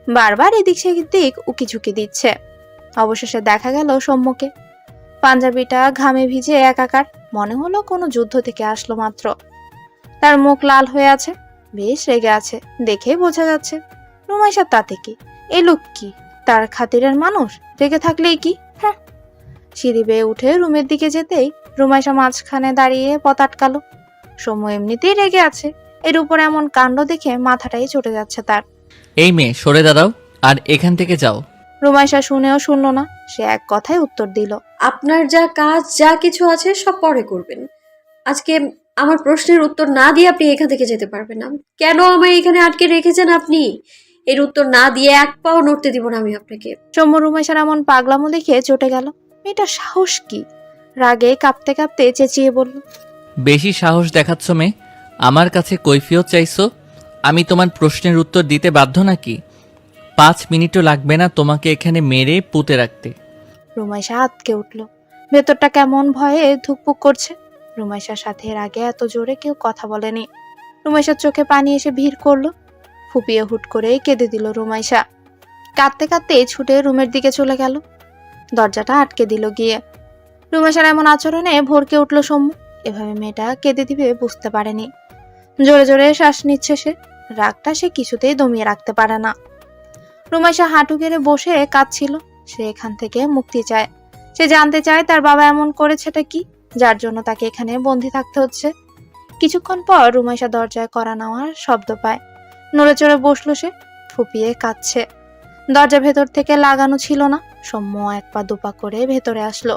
বারবার এদিক সেদিক উকিঝুঁকি দিচ্ছে। অবশেষে দেখা গেল সৌম্যকে। পাঞ্জাবিটা ঘামে ভিজে একাকার, মনে হলো কোনো যুদ্ধ থেকে আসলো মাত্র। তার মুখ লাল হয়ে আছে, বেশ রেগে আছে, দেখেই বোঝা যাচ্ছে। রুমাইশা তাতে কি? এই লোক কি তার খাতিরের মানুষ? রেগে থাকলেই কি? হ্যাঁ। সিঁড়ি বেয়ে উঠে রুমের দিকে যেতেই রুমাইশা মাঝখানে দাঁড়িয়ে পথ আটকালো। সৌম্য এমনিতেই রেগে আছে, এর উপর এমন কাণ্ড দেখে মাথাটাই চটে যাচ্ছে তার। এই মেয়ে, সরে দাঁড়াও আর এখান থেকে যাও। রুমাইশা শুনেও শুনল না, সে এক কথায় উত্তর দিল, আপনার যা কাজ যা কিছু আছে সব পরে করবেন। আজকে আমার প্রশ্নের উত্তর না দিয়ে আপনি এখান থেকে যেতে পারবেন না। কেন আমায় এখানে আটকে রেখেছেন আপনি? এর উত্তর না দিয়ে এক পাও নড়তে দিব না আমি আপনাকে। সৌম্য রুমাইশার এমন পাগলামো দেখে চটে গেল। মেয়েটা সাহস কি? রাগে কাঁপতে কাঁপতে চেঁচিয়ে বলল, বেশি সাহস দেখাচ্ছ মেয়ে। আমার কাছে কৈফিয়ত চাইছো? আমি তোমার প্রশ্নের উত্তর দিতে বাধ্য নাকি? 5 মিনিটও লাগবে না তোমাকে এখানে মেরে পুঁতে রাখতে। রুমাইশা আঁতকে উঠল। ভেতরটা কেমন ভয়ে ধুকপুক করছে। রুমাইশার সাথে এর আগে এত জোরে কেউ কথা বলেনি। রুমাইশার চোখে পানি এসে ভিড় করলো। ফুপিয়ে হুট করে কেঁদে দিল রুমাইশা। কাঁদতে কাঁদতে ছুটে রুমের দিকে চলে গেল। দরজাটা আটকে দিল গিয়ে। রুমাইশার এমন আচরণে ভরকে উঠল সৌম্য। এভাবে মেয়েটা কেঁদে দিবে বুঝতে পারেনি। জোরে জোরে শ্বাস নিচ্ছে সে। রাগটা সে কিছুতেই দমিয়ে রাখতে পারে না। রুমাইশা হাঁটু গেড়ে বসে কাঁদছিল। সে এখান থেকে মুক্তি চায়। সে জানতে চায় তার বাবা এমন করেছেটা কি, যার জন্য তাকে এখানে বন্দি থাকতে হচ্ছে। কিছুক্ষণ পর রুমাইশা দরজায় কড়া নেওয়ার শব্দ পায়। নড়ে চড়ে বসলো সে, ফুপিয়ে কাঁদছে। দরজা ভেতর থেকে লাগানো ছিল না। সৌম্য 1 পা 2 পা করে ভেতরে আসলো।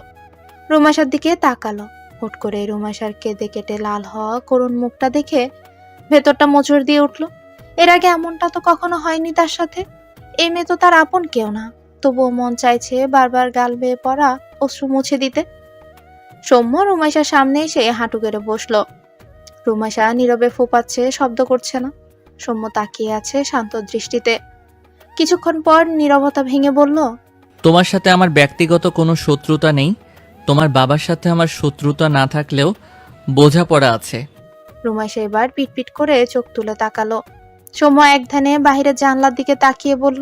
রুমাইশার দিকে তাকালো। হুট করে রুমাইশার কেঁদে কেটে লাল হওয়া করুণ মুখটা দেখে ভেতরটা মোচড় দিয়ে উঠলো। এর আগে এমনটা তো কখনো হয়নি তার সাথে। এই মেয়ে তো তার আপন কেউ না, তবুও মন চাইছে বারবার গাল বেয়ে পড়া অশ্রু মুছে দিতে। সৌম্য রুমাইশার সামনে এসে হাঁটু গেড়ে বসলো। রুমাইশা নীরবে ফোপাচ্ছে, শব্দ করছে না। সৌম্য তাকিয়ে আছে শান্ত দৃষ্টিতে। কিছুক্ষণ পর নীরবতা ভেঙে বলল, তোমার সাথে আমার ব্যক্তিগত কোনো শত্রুতা নেই। তোমার বাবার সাথে আমার শত্রুতা না থাকলেও বোঝাপড়া আছে। রুমাইশা এবার পিটপিট করে চোখ তুলে তাকালো। সৌম্য এক ধ্যানে বাহিরের জানলার দিকে তাকিয়ে বলল,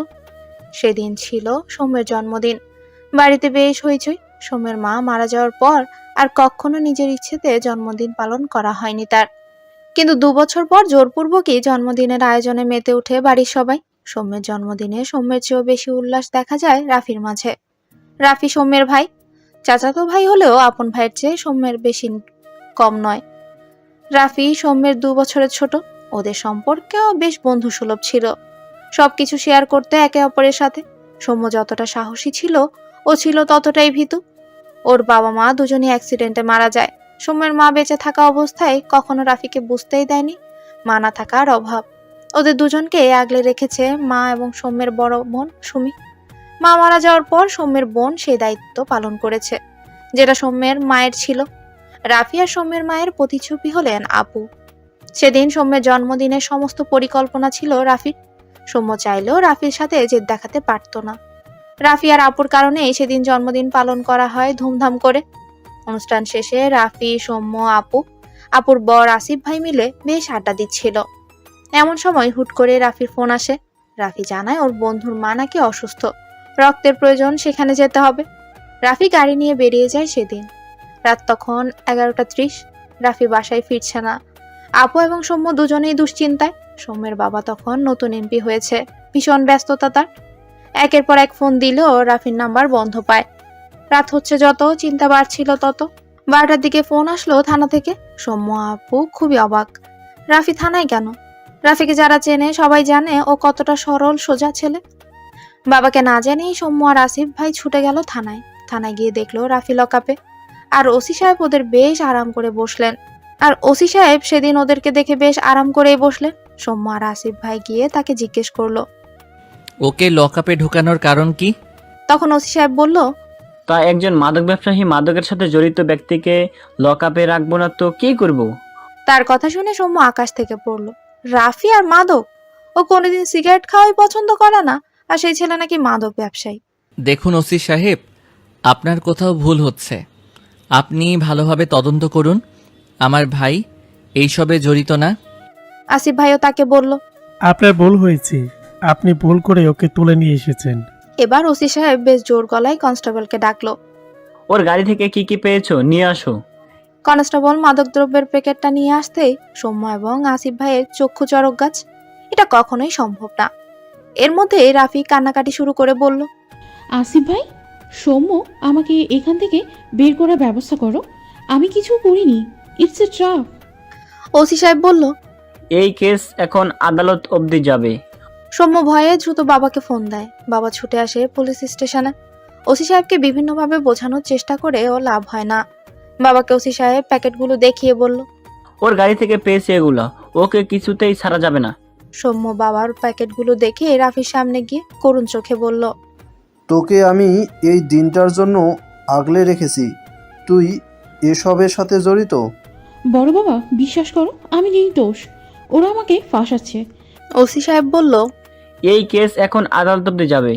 সেদিন ছিল সৌম্যের জন্মদিন। বাড়িতে বেশ হইচই। সৌম্যের মা মারা যাওয়ার পর আর কখনো নিজের ইচ্ছেতে জন্মদিন পালন করা হয়নি তার। কিন্তু 2 বছর পর জোরপূর্বকই জন্মদিনের আয়োজনে মেতে উঠে বাড়ির সবাই। সৌম্যের জন্মদিনে সৌম্যের চেয়েও বেশি উল্লাস দেখা যায় রাফির মাঝে। রাফি সৌম্যের ভাই, চাচাতো ভাই হলেও আপন ভাইয়ের চেয়ে সৌম্যের বেশি কম নয়। রাফি সৌম্যের 2 বছরের ছোট। ওদের সম্পর্কেও বেশ বন্ধুসুলভ ছিল। সবকিছু শেয়ার করতে একে অপরের সাথে। সৌম্য যতটা সাহসী ছিল, ও ছিল ততটাই ভীতু। ওর বাবা মা দুজনই অ্যাক্সিডেন্টে মারা যায়। সৌম্যের মা বেঁচে থাকা অবস্থায় কখনো রাফিকে বুঝতেই দেয়নি মা না থাকার অভাব। ওদের দুজনকে আগলে রেখেছে মা এবং সৌম্যের বড় বোন সুমি। মা মারা যাওয়ার পর সৌম্যের বোন সেই দায়িত্ব পালন করেছে, যেটা সৌম্যের মায়ের ছিল। রাফি আর সৌম্যের মায়ের প্রতিচ্ছবি হলেন আপু। সেদিন সৌম্যের জন্মদিনের সমস্ত পরিকল্পনা ছিল রাফির। সৌম্য চাইলেও রাফির সাথে জেদ দেখাতে পারত না। রাফি আর আপুর কারণে সেদিন জন্মদিন পালন করা হয় ধুমধাম করে। অনুষ্ঠান শেষে রাফি, সৌম্য, আপুর বর আসিফ ভাই মিলে বেশ আড্ডা দিচ্ছিল। এমন সময় হুট করে রাফির ফোন আসে। রাফি জানায় ওর বন্ধুর মা নাকি অসুস্থ, রক্তের প্রয়োজন, সেখানে যেতে হবে। রাফি গাড়ি নিয়ে বেরিয়ে যায় সেদিন। রাত তখন 11:30। রাফি বাসায় ফিরছে না। আপু এবং সৌম্য দুজনেই দুশ্চিন্তায়। সৌম্যের বাবা তখন নতুন এমপি হয়েছে, ভীষণ ব্যস্ততা তার। একের পর এক ফোন দিলেও রাফির নাম্বার বন্ধ পায়। রাত হচ্ছে যত, চিন্তা বাড়ছিল তত। 12টার দিকে ফোন আসলো থানা থেকে। সৌম্য আপু খুবই অবাক, রাফি থানায় কেন? রাফিকে যারা চেনে সবাই জানে ও কতটা সরল সোজা ছেলে। বাবাকে না জানেই সৌম্য আর আসিফ ভাই ছুটে গেল থানায়। থানায় গিয়ে দেখলো রাফি লকআপে, আর ওসি সাহেব ওদের বেশ আরাম করে বসলেন। সেদিন ওদেরকে দেখে বেশ আরাম করেই বসলেন। সৌম্য আর আসিফ ভাই গিয়ে তাকে জিজ্ঞেস করলো। ওকে লকআপে ঢোকানোর কারণ কি? তখন ওসি সাহেব বলল, তা একজন মাদক ব্যবসায়ী মাদকের সাথে জড়িত ব্যক্তিকে লকআপে রাখবো না তো কি করব? তার কথা শুনে সৌম্য আকাশ থেকে পড়লো। রাফি আর মাদক? ও কোনোদিন সিগারেট খাওয়াই পছন্দ করে না, আর সেই ছেলে নাকি মাদক ব্যবসায়ী। দেখুন ওসি সাহেব, আপনার কোথাও ভুল হচ্ছে। আপনি ভালোভাবে তদন্ত করুন। আমার ভাই এইসবে জড়িত না। আসিফ ভাইও তাকে বলল। আপনার ভুল হয়েছে, আপনি ভুল করে ওকে তুলে নিয়ে এসেছেন। এবার ওসি সাহেব বেশ জোর গলায় কনস্টেবলকে ডাকলো। ওর গাড়ি থেকে কি কি পেয়েছো নিয়ে আসো। কনস্টেবল মাদক দ্রব্যের প্যাকেটটা নিয়ে আসতেই সৌম্য এবং আসিফ ভাইয়ের চক্ষু চড়ক গাছ। এটা কখনোই সম্ভব না। এর মধ্যে রাফি কান্নাকাটি শুরু করে বলল, আসিফ ভাই, সৌম্য আমাকে এখান থেকে বের করার ব্যবস্থা করো। আমি কিছু করিনি, ইটস এ ট্রাপ। ওসি সাহেব বলল। এই কেস এখন আদালত অবধি যাবে। সৌম্য ভয়ে দ্রুত বাবাকে ফোন দেয়। বাবা ছুটে আসে পুলিশ স্টেশনে। ওসি সাহেবকে বিভিন্নভাবে বোঝানোর চেষ্টা করে ও লাভ হয় না। বাবাকে ওসি সাহেব প্যাকেটগুলো দেখিয়ে বলল। ওর গাড়ি থেকে পেয়েছে এগুলা, ওকে কিছুতেই ছাড়া যাবে না। সৌম্য বাবার প্যাকেটগুলো দেখে রাফির সামনে গিয়ে করুণ চোখে বলল, তোকে আমি এই দিনটার জন্য আগলে রেখেছি, তুই এসবের সাথে জড়িত? বড় বাবা, বিশ্বাস করো আমি নির্দোষ। ওরা আমাকে ফাঁসাচ্ছে। ওসি সাহেব বলল। এই কেস এখন আদালত অবধি যাবে।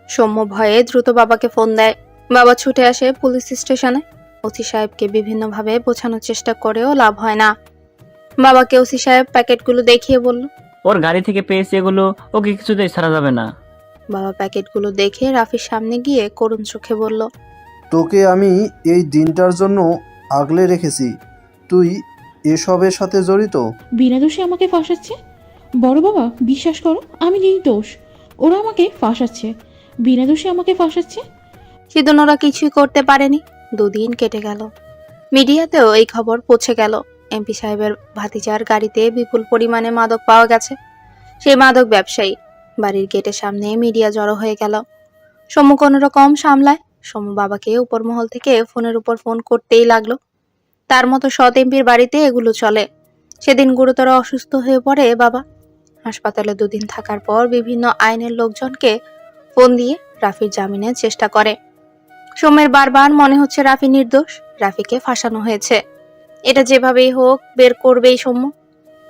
সৌম্য ভয়ে দ্রুত বাবাকে ফোন দেয়। বাবা ছুটে আসে পুলিশ স্টেশনে। ওসি সাহেবকে বিভিন্নভাবে বোঝানোর চেষ্টা করেও লাভ হয় না। বাবাকে ওসি সাহেব প্যাকেটগুলো দেখিয়ে বলল। ওর গাড়ি থেকে পেয়েছে এগুলো, ওকে কিছুতেই ছাড়া যাবে না। বাবা প্যাকেটগুলো দেখে রাফির সামনে গিয়ে করুণ চোখে বলল, তোকে আমি এই দিনটার জন্য আগলে রেখেছি, তুই এসবের সাথে জড়িত? বিনা দোষে আমাকে ফাঁসাচ্ছে। বড় বাবা, বিশ্বাস করো আমি নির্দোষ। ওরা আমাকে ফাঁসাচ্ছে, বিনা দোষে আমাকে ফাঁসাচ্ছে। সেদিন ওরা কিছুই করতে পারেনি। 2 দিন কেটে গেল। মিডিয়াতেও এই খবর পৌঁছে গেল। এমপি সাহেবের ভাতিজার গাড়িতে বিপুল পরিমাণে মাদক পাওয়া গেছে। সেই মাদক ব্যবসায়ী। বাড়ির গেটের সামনে মিডিয়া জড়ো হয়ে গেল। সমু কোনো রকম সামলায়। সমু বাবাকে উপর মহল থেকে ফোনের উপর ফোন করতেই লাগলো। তার মতো সৎ এমপির বাড়িতে এগুলো চলে। সেদিন গুরুতর অসুস্থ হয়ে পড়ে বাবা। হাসপাতালে 2 দিন থাকার পর বিভিন্ন আইনের লোকজনকে ফোন দিয়ে রাফির জামিনের চেষ্টা করে। সৌম্যের বারবার মনে হচ্ছে রাফি নির্দোষ, রাফিকে ফাঁসানো হয়েছে। এটা যেভাবেই হোক বের করবেই সৌম্য।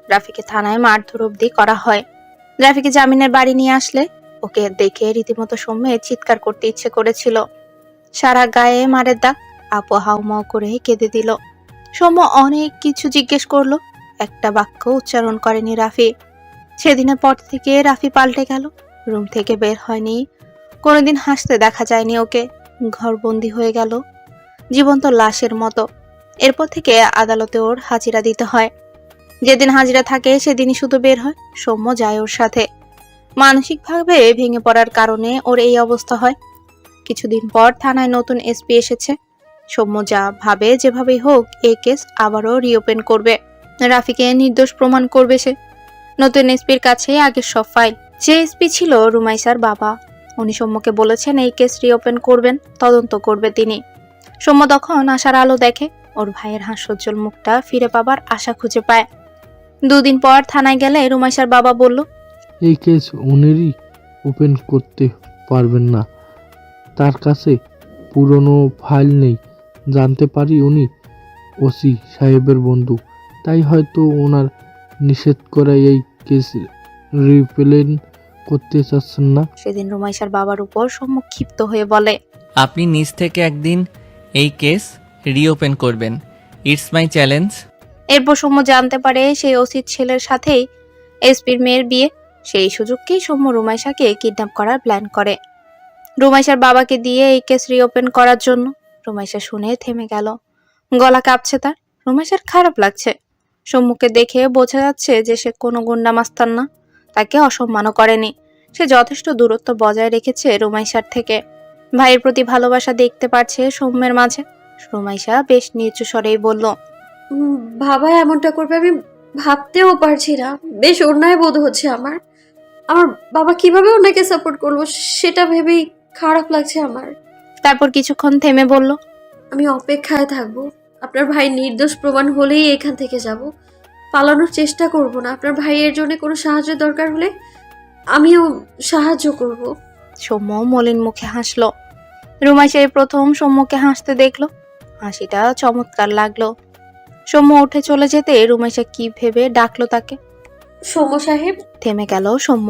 রাফিকে থানায় মারধর অবধি করা হয়। রাফিকে জামিনের বাড়ি নিয়ে আসলে ওকে দেখে রীতিমতো সৌম্যের চিৎকার করতে ইচ্ছে করেছিল। সারা গায়ে মারের দাগ। আপু হাউমাউ করে কেঁদে দিল। সৌম্য অনেক কিছু জিজ্ঞেস করলো, একটা বাক্য উচ্চারণ করেনি রাফি। সেদিনের পর থেকে রাফি পাল্টে গেল। রুম থেকে বের হয়নি, কোনোদিন হাসতে দেখা যায়নি ওকে। ঘরবন্দি হয়ে গেল জীবন্ত লাশের মতো। এরপর থেকে আদালতে ওর হাজিরা দিতে হয়। যেদিন হাজিরা থাকে সেদিনই শুধু বের হয়। সৌম্য যায় ওর সাথে। মানসিকভাবে ভেঙে পড়ার কারণে ওর এই অবস্থা হয়। কিছুদিন পর থানায় নতুন এসপি এসেছে। সৌম্য যা ভাবে যেভাবেই হোক এই কেস আবারও রিওপেন করবে, রাফিকে নির্দোষ প্রমাণ করবে সে। নতুন এসপির কাছে আগের সব ফাইল। যে এসপি ছিল রুমাইসার বাবা, উনি সৌম্যকে বলেছেন এই কেস রিওপেন করবেন, তদন্ত করবে তিনি। সৌম্য তখন আশার আলো দেখে। ওর ভাইয়ের হাস্যোজ্জ্বল মুখটা ফিরে পাবার আশা খুঁজে পায়। 2 দিন পর থানায় গেলে রুমাইসার বাবা বলল, এই কেস উনিরই ওপেন করতে পারবেন না, তার কাছে পুরনো ফাইল নেই। জানতে পারি উনি ওসি সাহেবের বন্ধু, তাই হয়তো ওনার নিষেধ করা এই কেস রিপ্লেন করতে চাচ্ছেন না। সেদিন রুমাইসার বাবার উপর সৌম্য ক্ষিপ্ত হয়ে বলে, আপনি নিজ থেকে একদিন এই কেস রিওপেন করবেন। It's my challenge. এরপর সৌম্য জানতে পারে সেই ওসির ছেলের সাথেই এসপির মেয়ের বিয়ে। সেই সুযোগকেই সৌম্য রুমাইসাকে কিডন্যাপ করার প্ল্যান করে, রুমাইসার বাবাকে দিয়ে এই কেস রিওপেন করার জন্য। রুমাইসা শুনে থেমে গেল, গলা কাঁপছে তার। রুমাইসার খারাপ লাগছে। সৌম্যকে দেখে বোঝা যাচ্ছে যে সে কোনো গুন্ডা মাস্তান না, তাকে অসম্মানও করেনি। সে যথেষ্ট দূরত্ব বজায় রেখেছে রুমাইশার থেকে। ভাইয়ের প্রতি ভালোবাসা দেখতে পারছে সৌম্যের মাঝে। রুমাইশা বেশ নিচু স্বরেই বলল, বাবা এমনটা করবে আমি ভাবতেও পারছি না। বেশ অন্যায় বোধ হচ্ছে আমার। আমার বাবা কিভাবে ওনাকে সাপোর্ট করলো সেটা ভেবেই খারাপ লাগছে আমার। তারপর কিছুক্ষণ থেমে বলল, আমি অপেক্ষায় থাকবো। আপনার ভাই নির্দোষ প্রমাণ হলেই এখান থেকে যাব। পালানোর চেষ্টা করব না। আপনার ভাইয়ের জন্য কোনো সাহায্যের দরকার হলে আমিও সাহায্য করব। সৌম্য মলিন মুখে হাসলো। রুমাইশা এই প্রথম সৌম্যকে হাসতে দেখলো। হাসিটা চমৎকার লাগলো। সৌম্য উঠে চলে যেতে রুমাইশা কি ভেবে ডাকলো তাকে। সৌম্য সাহেব। থেমে গেল সৌম্য।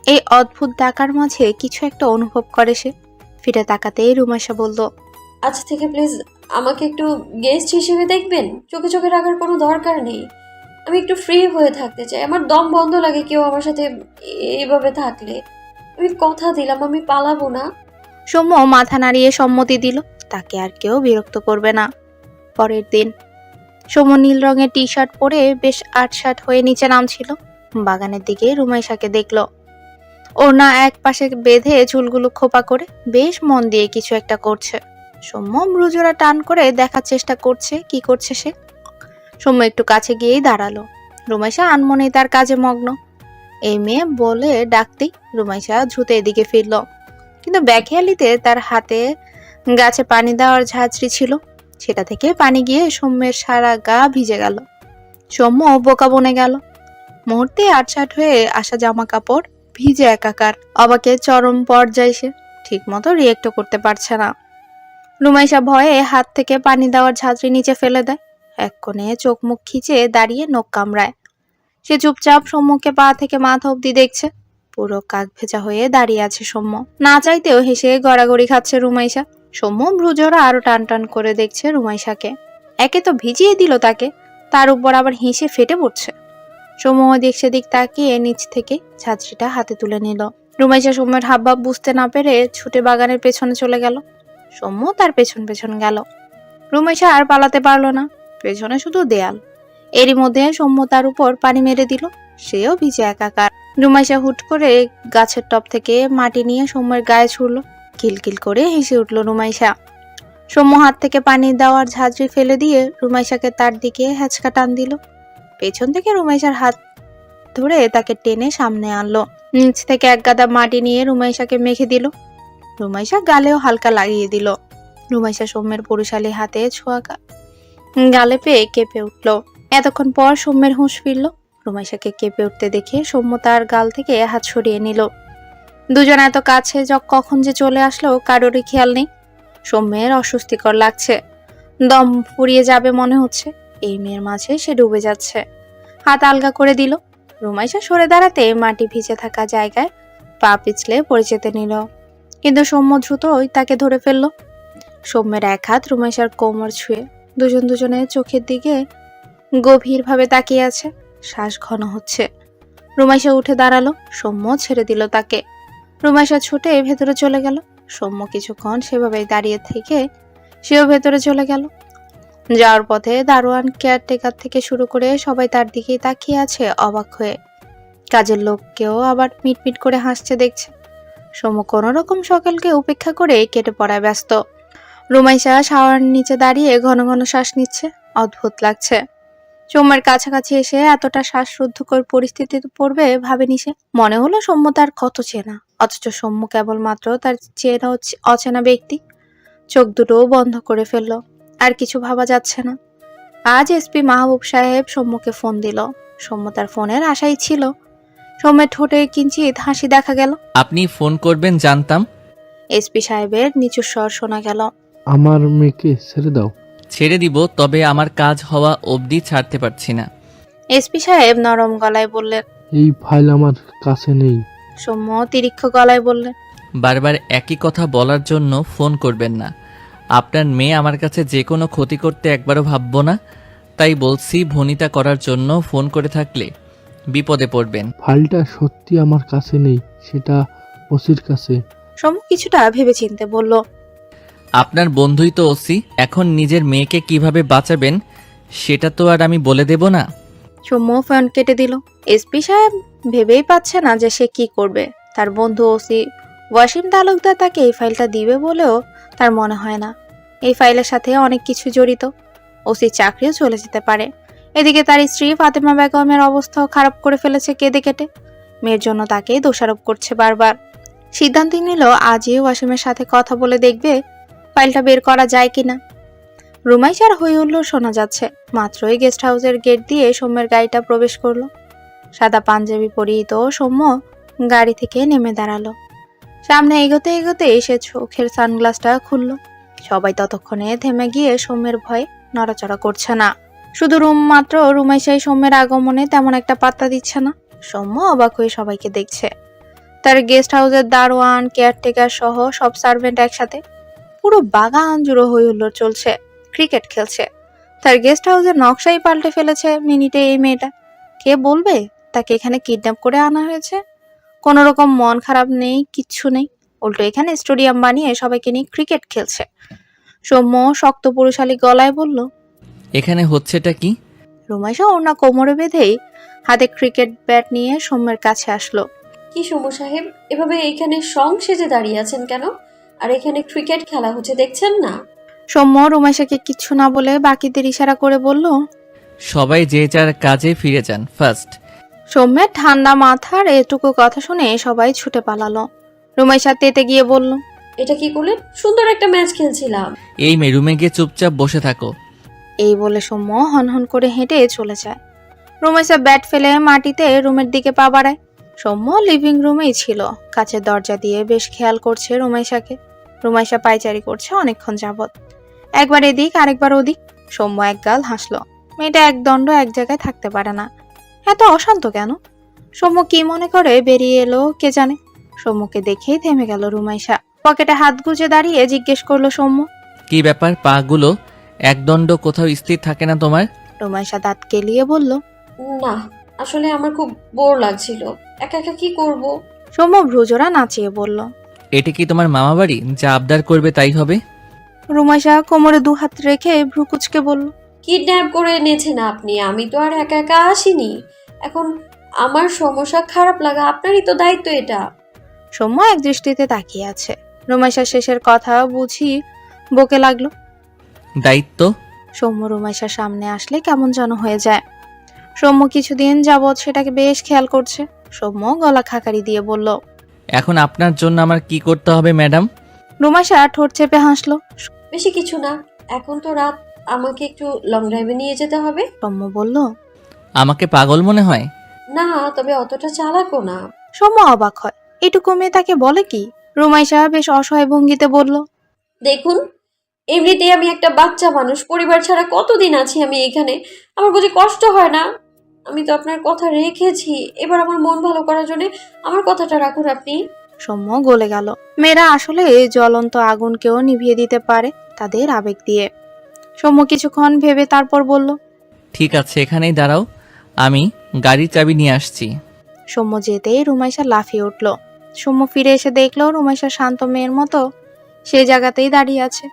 এই অদ্ভুত ডাকার মাঝে কিছু একটা অনুভব করে সে। ফিরে তাকাতেই রুমাইশা বলল, আজ থেকে প্লিজ আমাকে একটু গেস্ট হিসেবে দেখবেন। চোখে চোখে রাখার কোনো দরকার নেই। আমি একটু ফ্রি হয়ে থাকতে চাই। আমার দম বন্ধ লাগে কেউ আমার সাথে এইভাবে থাকলে। আমি কথা দিলাম আমি পালাবো না। সৌম্য মাথা নাড়িয়ে সম্মতি দিল। তাকে আর কেউ বিরক্ত করবে না। পরের দিন সৌম্য নীল রঙের টি শার্ট পরে বেশ আটসাট হয়ে নিচে নামছিল। বাগানের দিকে রুমাইশাকে দেখলো। ওড়না এক পাশে বেঁধে চুলগুলো খোপা করে বেশ মন দিয়ে কিছু একটা করছে। সৌম্য ভ্রুজোড়া টান করে দেখার চেষ্টা করছে কি করছে সে। সৌম্য একটু কাছে গিয়েই দাঁড়ালো। রুমাইশা আনমনে তার কাজে মগ্ন। এই মেয়ে বলে ডাকতেই রুমাইশা দ্রুত এদিকে ফিরল। কিন্তু ব্যাখেয়ালিতে তার হাতে গাছে পানি দেওয়ার ঝাঁঝরি ছিল। সেটা থেকে পানি গিয়ে সৌম্যের সারা গা ভিজে গেল। সৌম্য বোকা বনে গেল। মুহূর্তে আটসাট হয়ে আসা জামা কাপড় ভিজে একাকার। অবাকে চরম পর্যায়ে সে ঠিক মতো রিয়েক্টও করতে পারছে না। রুমাইশা ভয়ে হাত থেকে পানি দেওয়ার ঝাঁঝরি নিচে ফেলে দেয়। এক কোণে চোখ মুখ খিচে দাঁড়িয়ে নখ কামড়ায়। সে চুপচাপ সৌম্যকে পা থেকে মাথা অব্দি দেখছে। পুরো কাক ভেজা হয়ে দাঁড়িয়ে আছে সৌম্য। না চাইতেও হেসে গড়াগড়ি খাচ্ছে রুমাইশা। সৌম্য ভ্রুজোড়া আরো টান টান করে দেখছে রুমাইশাকে। একে তো ভিজিয়ে দিল তাকে, তার উপর আবার হেসে ফেটে পড়ছে। সৌম্য দিক সেদিক তাকিয়ে নিচ থেকে ছাত্রীটা হাতে তুলে নিল। রুমাইশা সৌম্যের হাবভাব বুঝতে না পেরে ছুটে বাগানের পেছনে চলে গেল। সৌম্য তার পেছন পেছন গেল। রুমাইশা আর পালাতে পারলো না। পেছনে শুধু দেয়াল। এরই মধ্যে সৌম্য তার উপর পানি মেরে দিল। সেও ভিজে একাকার। রুমাইশা হুট করে গাছের টপ থেকে মাটি নিয়ে সৌম্যের গায়ে ছুড়ল। কিলকিল করে হেসে উঠল রুমাইশা। সৌম্য হাত থেকে পানি দেওয়ার ঝাঁঝরি ফেলে দিয়ে রুমাইশাকে তার দিকে হ্যাচকা টান দিল। পেছন থেকে রুমাইশার হাত ধরে তাকে টেনে সামনে আনলো। নিচ থেকে এক গাদা মাটি নিয়ে রুমাইশাকে মেখে দিল। রুমাইশা গালেও হালকা লাগিয়ে দিল। রুমাইশা সৌম্যের পুরুষালী হাতে ছোঁয়া গালে পেয়ে কেঁপে উঠল। এতক্ষণ পর সৌম্যের হুঁশ ফিরল। রুমাইশাকে কেঁপে উঠতে দেখে সৌম্য তার গাল থেকে হাত সরিয়ে নিল। দুজন এত কাছে কখন যে চলে আসলো কারোরই খেয়াল নেই। সৌম্যের অস্বস্তিকর লাগছে। দম ফুরিয়ে যাবে মনে হচ্ছে। এই মেয়ের মাঝে সে ডুবে যাচ্ছে। হাত আলগা করে দিল। রুমাইশা সরে দাঁড়াতে মাটি ভিজে থাকা জায়গায় পা পিছলে পড়ে যেতে নিল। কিন্তু সৌম্য দ্রুতই তাকে ধরে ফেলল। সৌম্যের এক হাত রুমাইশার কোমর ছুঁয়ে দুজন দুজনের চোখের দিকে গভীরভাবে তাকিয়ে আছে। শ্বাস ঘন হচ্ছে। রুমাইশা উঠে দাঁড়ালো। সৌম্য ছেড়ে দিল তাকে। রুমাইশা ছুটে ভেতরে চলে গেল। সৌম্য কিছুক্ষণ সেভাবেই দাঁড়িয়ে থেকে সেও ভেতরে চলে গেল। যাওয়ার পথে দারোয়ান, কেয়ারটেকার থেকে শুরু করে সবাই তার দিকেই তাকিয়ে আছে অবাক হয়ে। কাজের লোককেও আবার মিটমিট করে হাসছে দেখছে। সৌম্য কোনো রকম সকলকে উপেক্ষা করে কেটে পড়ায় ব্যস্ত। রুমাইশা শাওয়ার নিচে দাঁড়িয়ে ঘন ঘন শ্বাস নিচ্ছে। অদ্ভুত লাগছে। সৌম্যের কাছাকাছি এসে এতটা শ্বাসরুদ্ধকর পরিস্থিতিতে পড়বে ভাবেনি সে। মনে হলো সৌম্য তার কত চেনা, অথচ সৌম্য কেবলমাত্র তার চেনা অচেনা ব্যক্তি। চোখ দুটো বন্ধ করে ফেললো। আর কিছু ভাবা যাচ্ছে না। আজ এসপি মাহবুব সাহেব সৌম্যকে ফোন দিল। সৌম্য তার ফোনের আশাই ছিল। সৌম্যের ঠোঁটে কিঞ্চিত হাসি দেখা গেল। আপনি ফোন করবেন জানতাম। এসপি সাহেবের নিচু স্বর শোনা গেল। আমার মেয়েকে ছেড়ে দাও। ছেড়ে দিব, তবে আমার কাজ হওয়া অবধি ছাড়তে পারছি না। এসপি সাহেব নরম গলায় বললেন। এই ফাইল আমার কাছে নেই। সৌম্য তিরিক্ষ গলায় বললেন। বারবার একই কথা বলার জন্য ফোন করবেন না। আপনার মেয়ে আমার কাছে যে কোনো ক্ষতি করতে একবারও ভাববো না। তাই বলছি, ভনিতা করার জন্য ফোন করে থাকলে বিপদে পড়বেন। ফাইলটা সত্যি আমার কাছে নেই, সেটা ওসির কাছে। সৌম্য কিছুটা ভেবেচিন্তে বলল। আপনার বন্ধুই তো ওসি। এখন নিজের মেয়েকে কিভাবে বাঁচাবেন সেটা তো আর আমি বলে দেব না। সৌম্য ফোন কেটে দিল। এসপি সাহেব ভেবেই পাচ্ছে না যে সে কি করবে। তার বন্ধু ওসি ওয়াসিম তালুকদার তাকে এই ফাইলটা দিবে বলেও তার মনে হয় না। এই ফাইলের সাথে অনেক কিছু জড়িত। ওসি চাকরিও চলে যেতে পারে। এদিকে তার স্ত্রী ফাতেমা বেগমের অবস্থাও খারাপ করে ফেলেছে কেঁদে কেটে। মেয়ের জন্য তাকে দোষারোপ করছে বারবার। সিদ্ধান্ত নিল আজই ওয়াসিমের সাথে কথা বলে দেখবে ফাইলটা বের করা যায় কিনা। রুমাইশার হই হুল্লোড় শোনা যাচ্ছে। মাত্রই গেস্ট হাউসের গেট দিয়ে সৌম্যের গাড়িটা প্রবেশ করলো। সাদা পাঞ্জাবি পরিহিত সৌম্য গাড়ি থেকে নেমে দাঁড়ালো। সামনে এগোতে এগোতে এসে চোখের সানগ্লাসটা খুললো। সবাই ততক্ষণে থেমে গিয়ে সৌম্যের ভয়ে নড়াচড়া করছে না। শুধু মাত্র রুমাইশাই সৌম্যের আগমনে তেমন একটা পাত্তা দিচ্ছে না। সৌম্য অবাক হয়ে সবাইকে দেখছে। তার গেস্ট হাউসের দারোয়ান, কেয়ারটেকার সহ সব সার্ভেন্ট একসাথে। পুরো বাগান জুড়ে হই হুল্লোড় চলছে, ক্রিকেট খেলছে। তার গেস্ট হাউসের নকশাই পাল্টে ফেলেছে মিনিটে এই মেয়েটা। কে বলবে তাকে এখানে কিডন্যাপ করে আনা হয়েছে? কোনো রকম মন খারাপ নেই, কিচ্ছু নেই। উল্টো এখানে স্টেডিয়াম বানিয়ে সবাইকে নিয়ে ক্রিকেট খেলছে। সৌম্য শক্ত পুরুষালী গলায় বলল, এখানে হচ্ছেটা কি? রুমাইশা ওড়না কোমরে বেঁধেই হাতে ক্রিকেট ব্যাট নিয়ে সৌম্যের কাছে আসলো। কি সৌম্য সাহেব, এভাবে এখানে সং সেজে দাঁড়িয়ে আছেন কেন? আর এখানে ক্রিকেট খেলা হচ্ছে দেখছেন না? সৌম্য রুমাইশাকে কিচ্ছু না বলে বাকিদের ইশারা করে বলল। সবাই যে যার কাজে ফিরে যান ফার্স্ট। সৌম্যের ঠান্ডা মাথার এটুকু কথা শুনে সবাই ছুটে পালালো। রুমাইশা তেতে গিয়ে বলল, এটা কি করলেন? সুন্দর একটা ম্যাচ খেলছিলাম। এই মেয়ে, রুমে গিয়ে চুপচাপ বসে থাকো। এই বলে সৌম্য হনহন করে হেঁটে চলে যায়। রুমাইশা ব্যাট ফেলে মাটিতে রুমের দিকে পা বাড়ায়। সৌম্য লিভিং রুমেই ছিল। কাছের দরজা দিয়ে বেশ খেয়াল করছে রুমাইশাকে। রুমাইশা পায়চারি করছে অনেকক্ষণ যাবৎ। একবার এদিক আরেকবার ওদিক। সৌম্য একগাল হাসলো। মেয়েটা একদণ্ড এক জায়গায় থাকতে পারে না। এত অশান্ত কেন? সৌম্য কি মনে করে বেরিয়ে এলো কে জানে। সৌম্যকে দেখেই থেমে গেল রুমাইশা। পকেটে হাত গুজে দাঁড়িয়ে জিজ্ঞেস করলো সৌম্য, কি ব্যাপার, পাগুলো একদণ্ড কোথাও স্থির থাকে না তোমার? রুমাইশা দাঁত কেলিয়ে বলল, না, আসলে আমার খুব বোর লাগছিল। একা একা কি করব? সৌম্য ভ্রুজোড়া নাচিয়ে বলল। এটা কি তোমার মামা বাড়ি? যা আবদার করবে তাই হবে। রুমাইশা কোমরে দু হাত রেখে ভ্রু কুচকে বলল, কিডন্যাপ করে এনেছেন আপনি, আমি তো আর একা একা আসিনি। এখন আমার সমস্যা খারাপ লাগা আপনারই তো দায়িত্ব এটা। সৌম্য এক দৃষ্টিতে তাকিয়ে আছে। রুমাইশা শেষের কথা বুঝি বকে লাগলো। দায়িত্ব? সৌম্য রুমাইশার সামনে আসলে কেমন যেন হয়ে যায়। সৌম্য কিছুদিন যাবৎ সেটাকে বেশ খেয়াল করছে। সৌম্য গলা খাকারি দিয়ে বলল, এখন আপনার জন্য আমার কি করতে হবে ম্যাডাম? রুমাইশা ঠোঁট চেপে হাসলো। বেশি কিছু না, এখন তো রাত, আমাকে একটু লং ড্রাইভে নিয়ে যেতে হবে। সৌম্য বলল, আমাকে পাগল মনে হয়? না, তবে অতটা চালাকও না। সৌম্য অবাক হয়। এটুকু মেয়ে তাকে বলে কি? রুমাইশা বেশ অসহায় ভঙ্গিতে বলল, দেখুন, এমনিতেই আমি একটা বাচ্চা মানুষ, পরিবার ছাড়া কতদিন আছি আমি এখানে। আমার বুঝি কষ্ট হয় না? আমি তো আপনার কথা রেখেছি। এবার আমার মন ভালো করার জন্য আমার কথাটা রাখুন আপনি। সৌম্য গলে গেল। মেয়েরা আসলে জ্বলন্ত আগুনকেও নিভিয়ে দিতে পারে তাদের আবেগ দিয়ে। সৌম্য কিছুক্ষণ ভেবে তারপর বলল, ঠিক আছে, এখানেই দাঁড়াও, আমি গাড়ির চাবি নিয়ে আসছি। সৌম্য যেতেই রুমাইশা লাফিয়ে উঠল। সৌম্য ফিরে এসে দেখলো রুমাইশা শান্ত মেয়ের মতো সেই জায়গাতেই দাঁড়িয়ে আছে।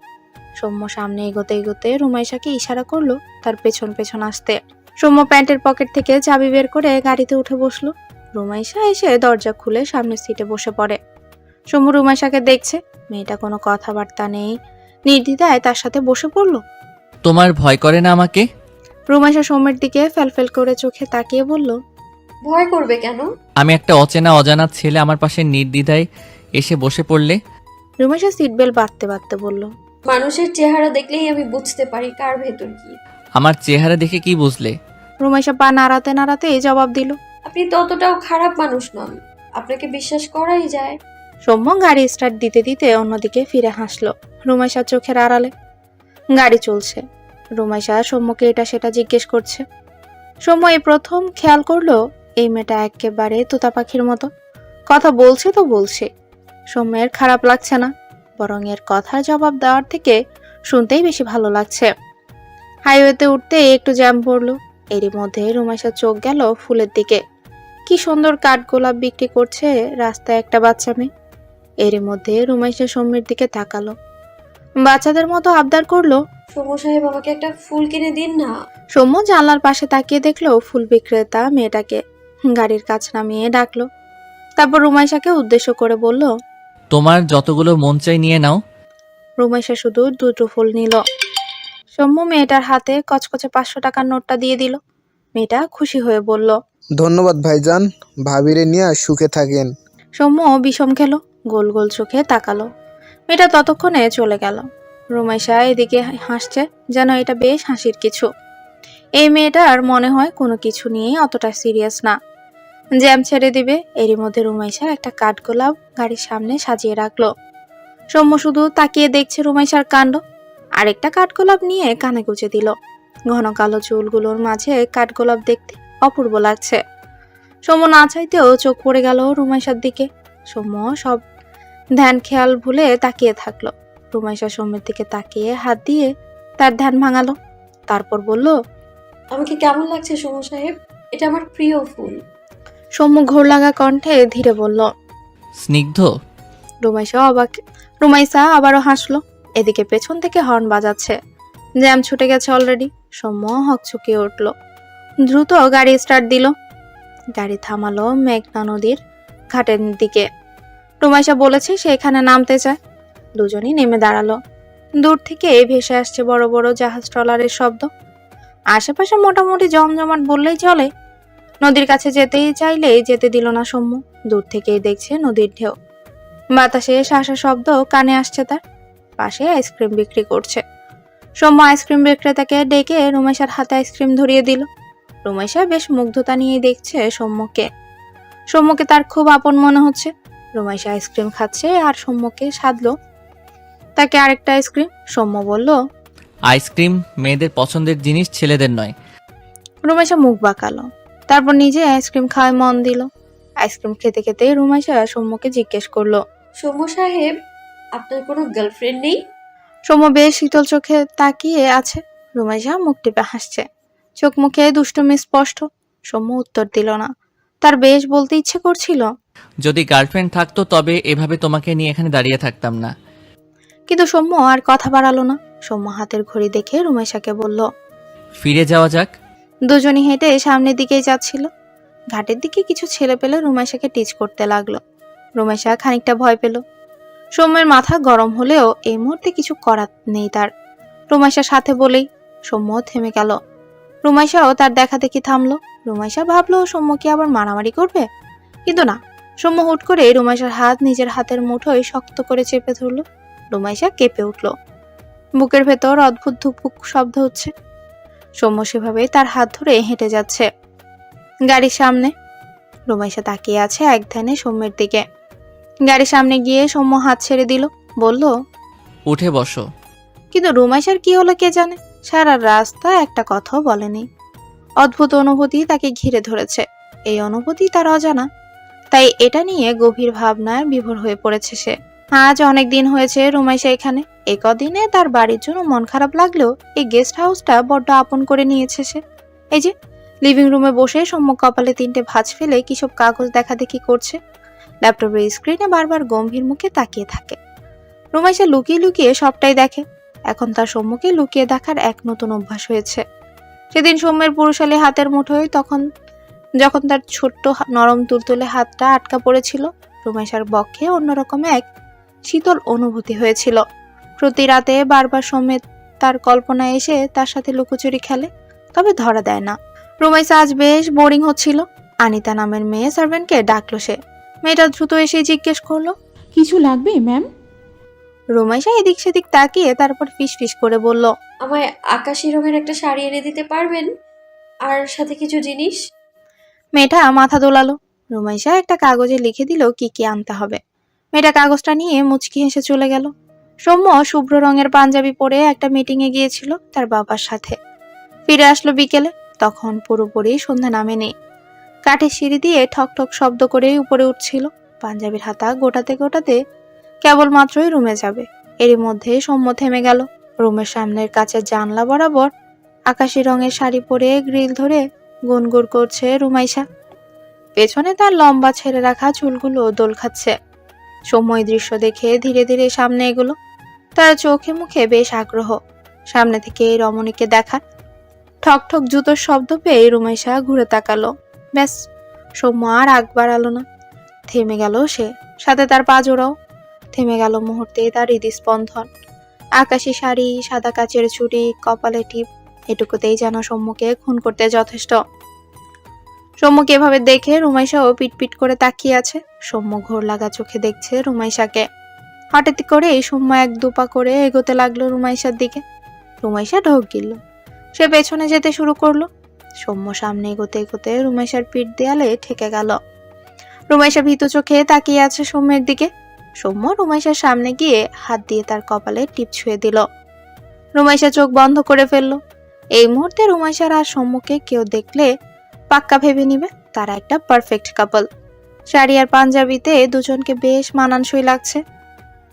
সৌম্য সামনে এগোতে এগোতে রুমাইশাকে ইশারা করলো তার পেছন পেছন আসতে। সৌম্য প্যান্টের পকেট থেকে চাবি বের করে গাড়িতে উঠে বসলো। রুমাইশা এসে দরজা খুলে সামনের সিটে বসে পড়ে। সৌম্য রুমাইশাকে দেখছে। মেয়েটা কোনো কথাবার্তা নেই, নির্দ্বিধায় তার সাথে বসে পড়লো। তোমার ভয় করে না আমাকে? রুমাইশা সৌম্যের দিকে ফেলফেল করে চোখে তাকিয়ে বলল, ভয় করবে কেন? আমি একটা অচেনা অজানা ছেলে আমার পাশে নির্দ্বিধায় এসে বসে পড়লে? রুমাইশা সিট বেল্ট বাঁধতে বাঁধতে বলল, মানুষের চেহারা দেখলেই আমি বুঝতে পারি কার ভেতর কি। আমার চেহারা দেখে কি বুঝলে? রুমাইশা পা নাড়াতে নাড়াতে এই জবাব দিল। আপনি তো অতটাও খারাপ মানুষ নন, আপনাকে বিশ্বাস করাই যায়। সৌম্য গাড়ি স্টার্ট দিতে দিতে অন্যদিকে ফিরে হাসলো। রুমাইশার চোখের আড়ালে। গাড়ি চলছে। রুমাইশা সৌম্যকে এটা সেটা জিজ্ঞেস করছে। সৌম্য এই প্রথম খেয়াল করলো এই মেয়েটা একেবারে তোতা পাখির মতো। কথা বলছে তো বলছে। সৌম্যের খারাপ লাগছে না, বরং এর কথার জবাব দেওয়ার থেকে শুনতেই বেশি ভালো লাগছে। হাইওয়েতে উঠতে একটু জ্যাম পড়লো। এরই মধ্যে রুমাইশার চোখ গেল ফুলের দিকে। কি সুন্দর কাঠগোলাপ বিক্রি করছে রাস্তায় একটা বাচ্চা মেয়ে। এরই মধ্যে রুমাইশা সৌম্যের দিকে তাকালো। বাচ্চাদের মতো আবদার করলো, সৌম্য সাহেব আমাকে একটা ফুল কিনে দিন না। সৌম্য জানলার পাশে তাকিয়ে দেখলো ফুল বিক্রেতা মেয়েটাকে গাড়ির কাছ নামিয়ে ডাকলো। তারপর রুমাইশাকে উদ্দেশ্য করে বলল, তোমার যতগুলো মন চাই নিয়ে নাও। রুমাইশা শুধু দুটো ফুল নিল। সৌম্য মেয়েটার হাতে কচকচে 500 টাকার নোটটা দিয়ে দিল। মেয়েটা খুশি হয়ে বলল, ধন্যবাদ ভাইজান, ভাবিরে নিয়ে সুখে থাকেন। সৌম্য বিষম খেলো, গোল গোল চোখে তাকালো। মেয়েটা ততক্ষণে চলে গেল। রুমাইশা এদিকে হাসছে, যেন এটা বেশ হাসির কিছু। এই মেয়েটার মনে হয় কোনো কিছু নিয়ে অতটা সিরিয়াস না, জ্যাম ছেড়ে দিবে। এরই মধ্যে রুমাইশা একটা কাঠগোলাপ গাড়ির সামনে সাজিয়ে রাখলো। সৌম্য শুধু তাকিয়ে দেখছে রুমাইশার কাণ্ড। আরেকটা কাঠগোলাপ নিয়ে কানে গুজে দিল। ঘন কালো চুলগুলোর মাঝে কাঠগোলাপ দেখতে অপূর্ব লাগছে। সৌম্য না চাইতেও চোখ পড়ে গেল রুমাইশার দিকে। সৌম্য সব ধ্যান খেয়াল ভুলে তাকিয়ে থাকলো। রুমাইশা সৌম্যের দিকে তাকিয়ে হাত দিয়ে তার ধ্যান ভাঙালো। তারপর বলল, আমাকে কেমন লাগছে সৌম্য সাহেব? এটা আমার প্রিয় ফুল। সৌম্য ঘোর লাগা কণ্ঠে ধীরে বলল। স্নিগ্ধ। রুমাইশা আবারও হাসলো। এদিকে পেছন থেকে হর্ন বাজাচ্ছে, জ্যাম ছুটে গেছে অলরেডি। সৌম্য হকচকিয়ে উঠল, দ্রুত গাড়ি স্টার্ট দিল। গাড়ি থামালো মেঘনা নদীর ঘাটের দিকে। রুমাইশা বলেছে সে এখানে নামতে চায়। দুজনই নেমে দাঁড়ালো। দূর থেকে ভেসে আসছে বড় বড় জাহাজ ট্রলারের শব্দ। আশেপাশে মোটামুটি জমজমাট বললেই চলে। নদীর কাছে যেতেই চাইলে যেতে দিল না সৌম্য। দূর থেকেই দেখছে নদীর ঢেউ, বাতাসে শাঁসা শব্দ কানে আসছে। তার পাশে আইসক্রিম বিক্রি করছে। সৌম্য আইসক্রিম বিক্রেতাকে ডেকে রুমাইশার হাতে আইসক্রিম ধরিয়ে দিল। রুমাইশা বেশ মুগ্ধতা নিয়ে দেখছে সৌম্যকে তার খুব আপন মনে হচ্ছে। রুমাইশা আইসক্রিম খাচ্ছে আর সৌম্যকে সাধলো তাকে আরেকটা আইসক্রিম। সৌম্য বলল, আইসক্রিম মেয়েদের পছন্দের জিনিস, ছেলেদের নয়। রুমাইশা মুখ বাঁকালো। তারপর নিজে আইসক্রিম খাওয়ায় মন দিল। আইসক্রিম খেতে খেতে রুমাইশা সৌম্যকে জিজ্ঞেস করলো, সৌম্য সাহেব, আপনার কোনো গার্লফ্রেন্ড নেই? সৌম্য বেশ শীতল চোখে তাকিয়ে আছে। রুমাইশা মুখ টিপে হাসছে, চোখ মুখে দুষ্টুমি স্পষ্ট। সৌম্য উত্তর দিল না। তার বেশ বলতে ইচ্ছে করছিল, যদি গার্লফ্রেন্ড থাকতো তবে এভাবে তোমাকে নিয়ে এখানে দাঁড়িয়ে থাকতাম না। কিন্তু সৌম্য আর কথা বাড়ালো না। সৌম্য হাতের ঘড়ি দেখে রুমাইশাকে বলল, ফিরে যাওয়া যাক। দুজনই হেঁটে সামনের দিকেই যাচ্ছিল। ঘাটের দিকে কিছু ছেলে পেলে রুমাইশাকে টিচ করতে লাগলো। রুমাইশা খানিকটা ভয় পেল। সৌম্যের মাথা গরম হলেও এই মুহূর্তে কিছু করার নেই তার। রুমাইশার সাথে বলেই সৌম্য থেমে গেল। রুমাইশাও তার দেখা দেখি থামলো। রুমাইশা ভাবলো সৌম্য কি আবার মারামারি করবে, কিন্তু না। সৌম্য হুট করে রুমাইশার হাত নিজের হাতের মুঠোয় শক্ত করে চেপে ধরল। রুমাইশা কেঁপে উঠল। বুকের ভেতর অদ্ভুত ধুকপুক শব্দ হচ্ছে। সৌম্য সেভাবেই তার হাত ধরে হেঁটে যাচ্ছে গাড়ির সামনে। রুমাইশা তাকিয়ে আছে এক ধ্যানে সৌম্যের দিকে। গাড়ির সামনে গিয়ে সৌম্য হাত ছেড়ে দিল, বলল, উঠে বসো। কিন্তু রুমাইশার কি হলো কে জানে, সারা রাস্তা একটা কথাও বলেনি। অদ্ভুত অনুভূতি তাকে ঘিরে ধরেছে। এই অনুভূতি তার অজানা, তাই এটা নিয়ে গভীর ভাবনায় বিভোর হয়ে পড়েছে সে। আজ অনেক দিন হয়েছে রুমাইশা এখানে। এই কদিনে তার বাড়ির জন্য মন খারাপ লাগলেও এই গেস্ট হাউসটা বড্ড আপন করে নিয়েছে সে। এই যে লিভিং রুমে বসে সৌম্য কপালে 3টে ভাঁজ ফেলে কিসব কাগজ দেখা দেখি করছে। ল্যাপটপের স্ক্রিনে বারবার গম্ভীর মুখে তাকিয়ে থাকে। রুমাইশা লুকিয়ে লুকিয়ে সবটাই দেখে। এখন তার সৌম্যকে লুকিয়ে দেখার এক নতুন অভ্যাস হয়েছে। সেদিন সৌম্যের পুরুষালী হাতের মুঠোয় যখন তার ছোট্ট নরম তুলতুলে হাতটা আটকা পড়েছিল, রুমাইশার বক্ষে অন্যরকম এক শীতল অনুভূতি হয়েছিল। প্রতি রাতে বারবার সৌম্যের তার কল্পনায় এসে তার সাথে লুকোচুরি খেলে, তবে ধরা দেয় না। রুমাইশা আজ বেশ বোরিং হচ্ছিল। আনিতা নামের মেয়ে সার্ভেন্টকে ডাকলো সে। মেয়েটা দ্রুত এসে জিজ্ঞেস করলো, কিছু লাগবে ম্যাম? রুমাইশা এদিক সেদিক তাকিয়ে তারপর ফিস ফিস করে বলল, আমায় আকাশি রঙের একটা শাড়ি এনে দিতে পারবেন, আর সাথে কিছু জিনিস। মেয়েটা মাথা দোলালো। রুমাইশা একটা কাগজে লিখে দিল কি কি আনতে হবে। মেয়েটা কাগজটা নিয়ে মুচকি হেসে চলে গেল। সৌম্য শুভ্র রঙের পাঞ্জাবি পরে একটা মিটিং এ গিয়েছিল তার বাবার সাথে। ফিরে আসলো বিকেলে, তখন পুরোপুরি সন্ধ্যা নামেনি। কাঠের সিঁড়ি দিয়ে ঠক ঠক শব্দ করে উপরে উঠছিল। পাঞ্জাবির হাতা গোটাতে গোটাতে কেবলমাত্রই রুমে যাবে, এরই মধ্যে সৌম্য থেমে গেল। রুমের সামনের কাচের জানলা বরাবর আকাশি রঙের শাড়ি পরে গ্রিল ধরে গুনগুন করছে রুমাইশা। পেছনে তার লম্বা ছেড়ে রাখা চুলগুলো দোল খাচ্ছে। সৌম্য দৃশ্য দেখে ধীরে ধীরে সামনে এগুলো। তার চোখে মুখে বেশ আগ্রহ। সামনে থেকে রমণীকে দেখা। ঠক ঠক জুতোর শব্দ পেয়ে রুমাইশা ঘুরে তাকালো। ব্যাস, সৌম্য আর আগ বাড়ালো না। থেমে গেল সে, সাথে তার পা জোড়াও। থেমে গেল মুহূর্তে তার হৃদস্পন্দন। আকাশি শাড়ি, সাদা কাচের চুড়ি, কপালে টিপ, এটুকুতেই যেন সৌম্যকে খুন করতে যথেষ্ট। সৌম্যকে এভাবে দেখে রুমাইশাও পিটপিট করে তাকিয়ে আছে। সৌম্য ঘোর লাগা চোখে দেখছে রুমাইশাকে। হঠাৎ করে সৌম্য এক দুপা করে এগোতে লাগলো রুমাইশার দিকে। রুমাইশা ঢোক গিলল। সে পেছনে যেতে শুরু করলো। সৌম্য সামনে এগোতে এগোতে রুমাইশার পিঠ দেয়ালে ঠেকে গেল। রুমাইশা ভীতু চোখে তাকিয়ে আছে সৌম্যের দিকে। সৌম্য রুমাইশার সামনে গিয়ে হাত দিয়ে তার কপালে টিপ ছুঁয়ে দিল। রুমাইশা চোখ বন্ধ করে ফেলল। এই মুহূর্তে রুমাইশার আর সৌম্যকে কেউ দেখলে পাক্কা ভেবে নিবে তারা একটা পারফেক্ট কাপল। শাড়ি আর পাঞ্জাবিতে দুজনকে বেশ মানানসই লাগছে।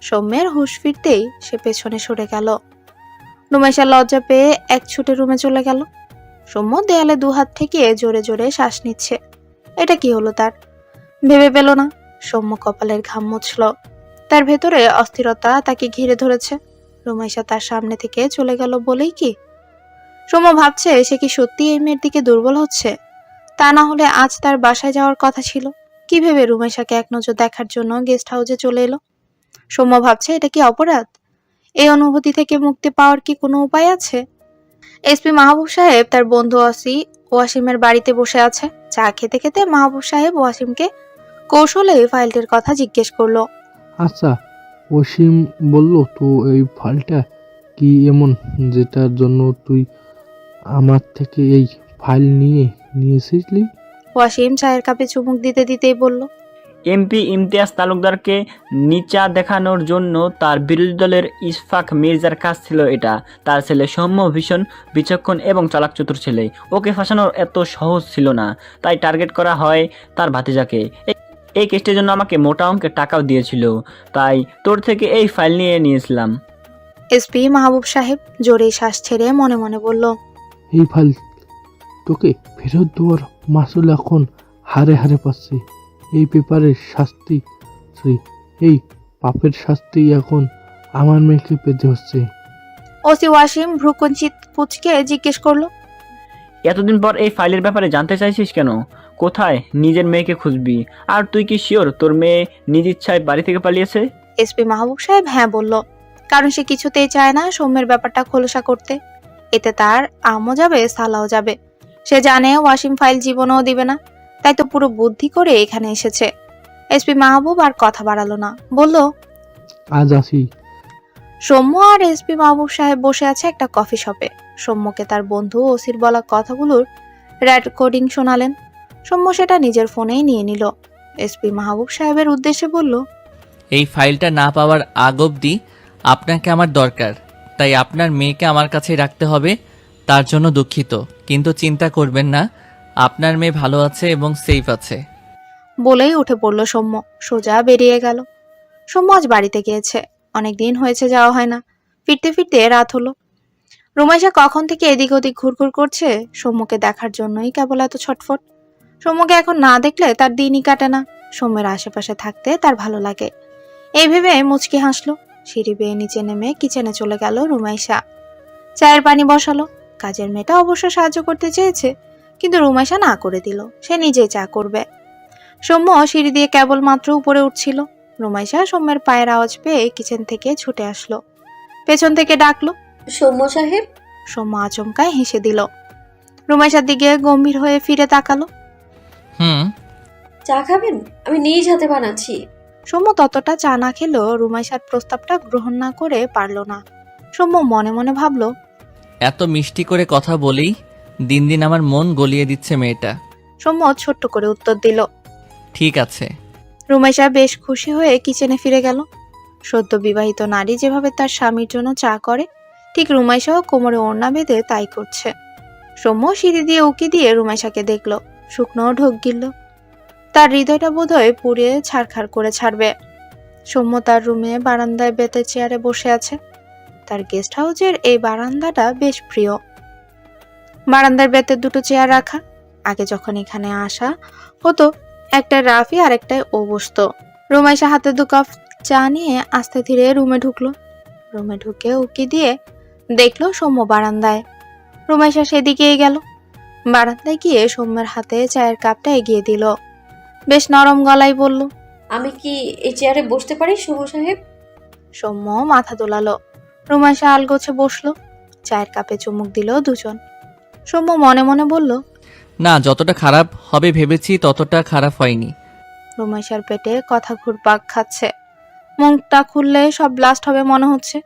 সৌম্যের হুঁশ ফিরতেই সে পেছনে সরে গেল। রুমাইশা লজ্জা পেয়ে এক ছুটে রুমে চলে গেল। সৌম্য দেয়ালে দুহাত ঠেকিয়ে জোরে জোরে শ্বাস নিচ্ছে। এটা কি হলো তার, ভেবে পেল না। সৌম্য কপালের ঘাম মুছল। তার ভেতরে অস্থিরতা তাকে ঘিরে ধরেছে। রুমাইশা তার সামনে থেকে চলে গেল বলেই কি? সৌম্য ভাবছে সে কি সত্যি এই মেয়ের দিকে দুর্বল হচ্ছে? তা না হলে আজ তার বাসায় যাওয়ার কথা ছিল। কি ভেবে রুমাইশাকে এক নজর দেখার জন্য গেস্ট হাউসে চলে এলো? সৌম্য ভাবছে এটা কি অপরাধ? এই অনুভূতি থেকে মুক্তি পাওয়ার কি কোনো উপায় আছে? এসপি মাহবুব সাহেব তার বন্ধু ওয়াসিমের বাড়িতে বসে আছে। চা খেতে খেতে মাহবুব সাহেব ওয়াসিমকে কৌশলে ফাইলটির কথা জিজ্ঞেস করলো। আচ্ছা, অসীম বলল তো এই ফাইলটা কি এমন যেটার জন্য তুই আমার থেকে এই ফাইল নিয়েছিলি? ওয়াসিম চায়ের কাপে চুমুক দিতে দিতেই বলল, এমপি ইমতিয়াজ তালুকদারকে নিচা দেখানোর জন্য তার বিরোধী দলের ইশফাক মির্জার কাজ ছিল এটা। তার ছেলে সৌম্য ভীষণ বিচক্ষণ এবং চালাকচতুর ছেলে। ওকে ফাঁসানোর এত সহজ ছিল না, তাই টার্গেট করা হয় তার ভাতিজাকে। এই কেসটির জন্য আমাকে মোটা অঙ্কের টাকাও দিয়েছিল, তাই তোর থেকে এই ফাইল নিয়েছিলাম। এসপি মাহবুব সাহেব জোরে শ্বাস ছেড়ে মনে মনে বলল, এই ফাইল তোকে ফেরত দেওয়ার মাসুল এখন হারে হারে পাচ্ছে। এই পেপারের শাস্তি, এই পাপের শাস্তি এখন আমার মেয়েকে পেতে হচ্ছে। ওসি ওয়াসিম ভ্রুকুঞ্চিত কুচকে জিজ্ঞেস করলো, এতদিন পর এই ফাইলের ব্যাপারে জানতে চাইছিস কেন? কোথায় নিজের মেয়েকে খুঁজবি? আর তুই কি শিওর তোর মেয়ে নিজ ইচ্ছায় বাড়ি থেকে পালিয়েছে? এসপি মাহবুব সাহেব হ্যাঁ বলল, কারণ সে কিছুতেই চায় না সৌম্যের ব্যাপারটা খোলসা করতে। এতে তার আমও যাবে, সালাও যাবে। সে জানে ওয়াসিম ফাইল জীবনেও দিবে না, তাই তো পুরো বুদ্ধি করে এখানে এসেছে। এসপি মাহবুব আর কথা বাড়ালো না, বলল, আজ আসি। সৌম্য আর এসপি মাহবুব সাহেব বসে আছে একটা কফি শপে। সৌম্যকে তার বন্ধু ওসির বলা কথাগুলোর রেকর্ডিং শোনালেন। সৌম্য সেটা নিজের ফোনেই নিয়ে নিল। এসপি মাহবুব সাহেবের উদ্দেশ্যে বলল, এই ফাইলটা না পাওয়ার আগ অবধি আপনাকে আমার দরকার, তাই আপনার মেয়েকে আমার কাছেই রাখতে হবে। তার জন্য দুঃখিত, কিন্তু চিন্তা করবেন না, আপনার মেয়ে ভালো আছে এবং সেফ আছে। বলেই উঠে পড়ল সৌম্য, সোজা বেরিয়ে গেল। সৌম্য আজ বাড়িতে গিয়েছে, অনেক দিন হয়েছে যাওয়া হয় না। ফিরতে ফিরতে রাত হলো। রুমাইশা কখন থেকে এদিক ওদিক ঘুরঘুর করছে সৌম্যকে দেখার জন্যই কেবল এত ছটফট। সৌম্যকে এখন না দেখলে তার দিনই কাটে না। সৌম্যের আশেপাশে থাকতে তার ভালো লাগে, এই ভেবে মুচকি হাসলো। সিঁড়ি বেয়ে নিচে নেমে কিচেনে চলে গেল রুমাইশা। চায়ের পানি বসালো। কাজের মেয়েটা অবশ্য সাহায্য করতে চেয়েছে, কিন্তু রুমাইশা না করে দিল, সে নিজেই চা করবে। সৌম্য সিঁড়ি দিয়ে কেবল মাত্র উপরে উঠছিল। রুমাইশা সৌম্যের পায়ের আওয়াজ পেয়ে কিচেন থেকে ছুটে আসলো। পেছন থেকে ডাকলো, সৌম্য সাহেব। সৌম্য আচমকায় হেসে দিল। রুমাইশার দিকে গম্ভীর হয়ে ফিরে তাকালো। চা খাবেন? আমি নিজ হাতে বানাচ্ছি। সৌম্য ততটা চা না খেলেও রুমাইশার প্রস্তাবটা গ্রহণ না করে পারল না। সৌম্য মনে মনে ভাবলো, এত মিষ্টি করে কথা বলেই দিন দিন আমার মন গলিয়ে দিচ্ছে মেয়েটা। সৌম্য ছোট্ট করে উত্তর দিল, ঠিক আছে। রুমাইশা বেশ খুশি হয়ে কিচেনে ফিরে গেল। সদ্য বিবাহিত নারী যেভাবে তার স্বামীর জন্য চা করে, ঠিক রুমাইশাও কোমরে ওড়না বেঁধে তাই করছে। সৌম্য সিঁড়ি দিয়ে উকি দিয়ে রুমাইশাকে দেখলো, শুকনো ঢোক গিলল। তার হৃদয়টা বোধহয় পুড়িয়ে ছারখার করে ছাড়বে। সৌম্য তার রুমে বারান্দায় বেতের চেয়ারে বসে আছে। তার গেস্ট হাউসের এই বারান্দাটা বেশ প্রিয়। বারান্দার বেতের দুটো চেয়ার রাখা। আগে যখন এখানে আসা হতো, একটা রাফি আর একটাই ও বসতো। রুমাইশা হাতে 2 কাপ চা নিয়ে আস্তে ধীরে রুমে ঢুকলো। রুমে ঢুকে উকি দিয়ে দেখলো সৌম্য বারান্দায়। রুমাইশা সেদিকেই গেল। বারান্দায় গিয়ে সৌম্যের হাতে চায়ের কাপটা এগিয়ে দিল। বেশ নরম গলায় বলল, আমি কি এই চেয়ারে বসতে পারি শুভ সাহেব? সৌম্য মাথা দোলালো। রুমাইশা আলগোছে বসলো। চায়ের কাপে চুমুক দিল দুজন। সৌম্য মনে মনে বলল, না, যতটা খারাপ হবে ভেবেছি ততটা খারাপ হয়নি। রুমাইশার পেটে কথা ঘুরপাক খাচ্ছে। মুখটা খুললে সব ব্লাস্ট হবে মনে হচ্ছে।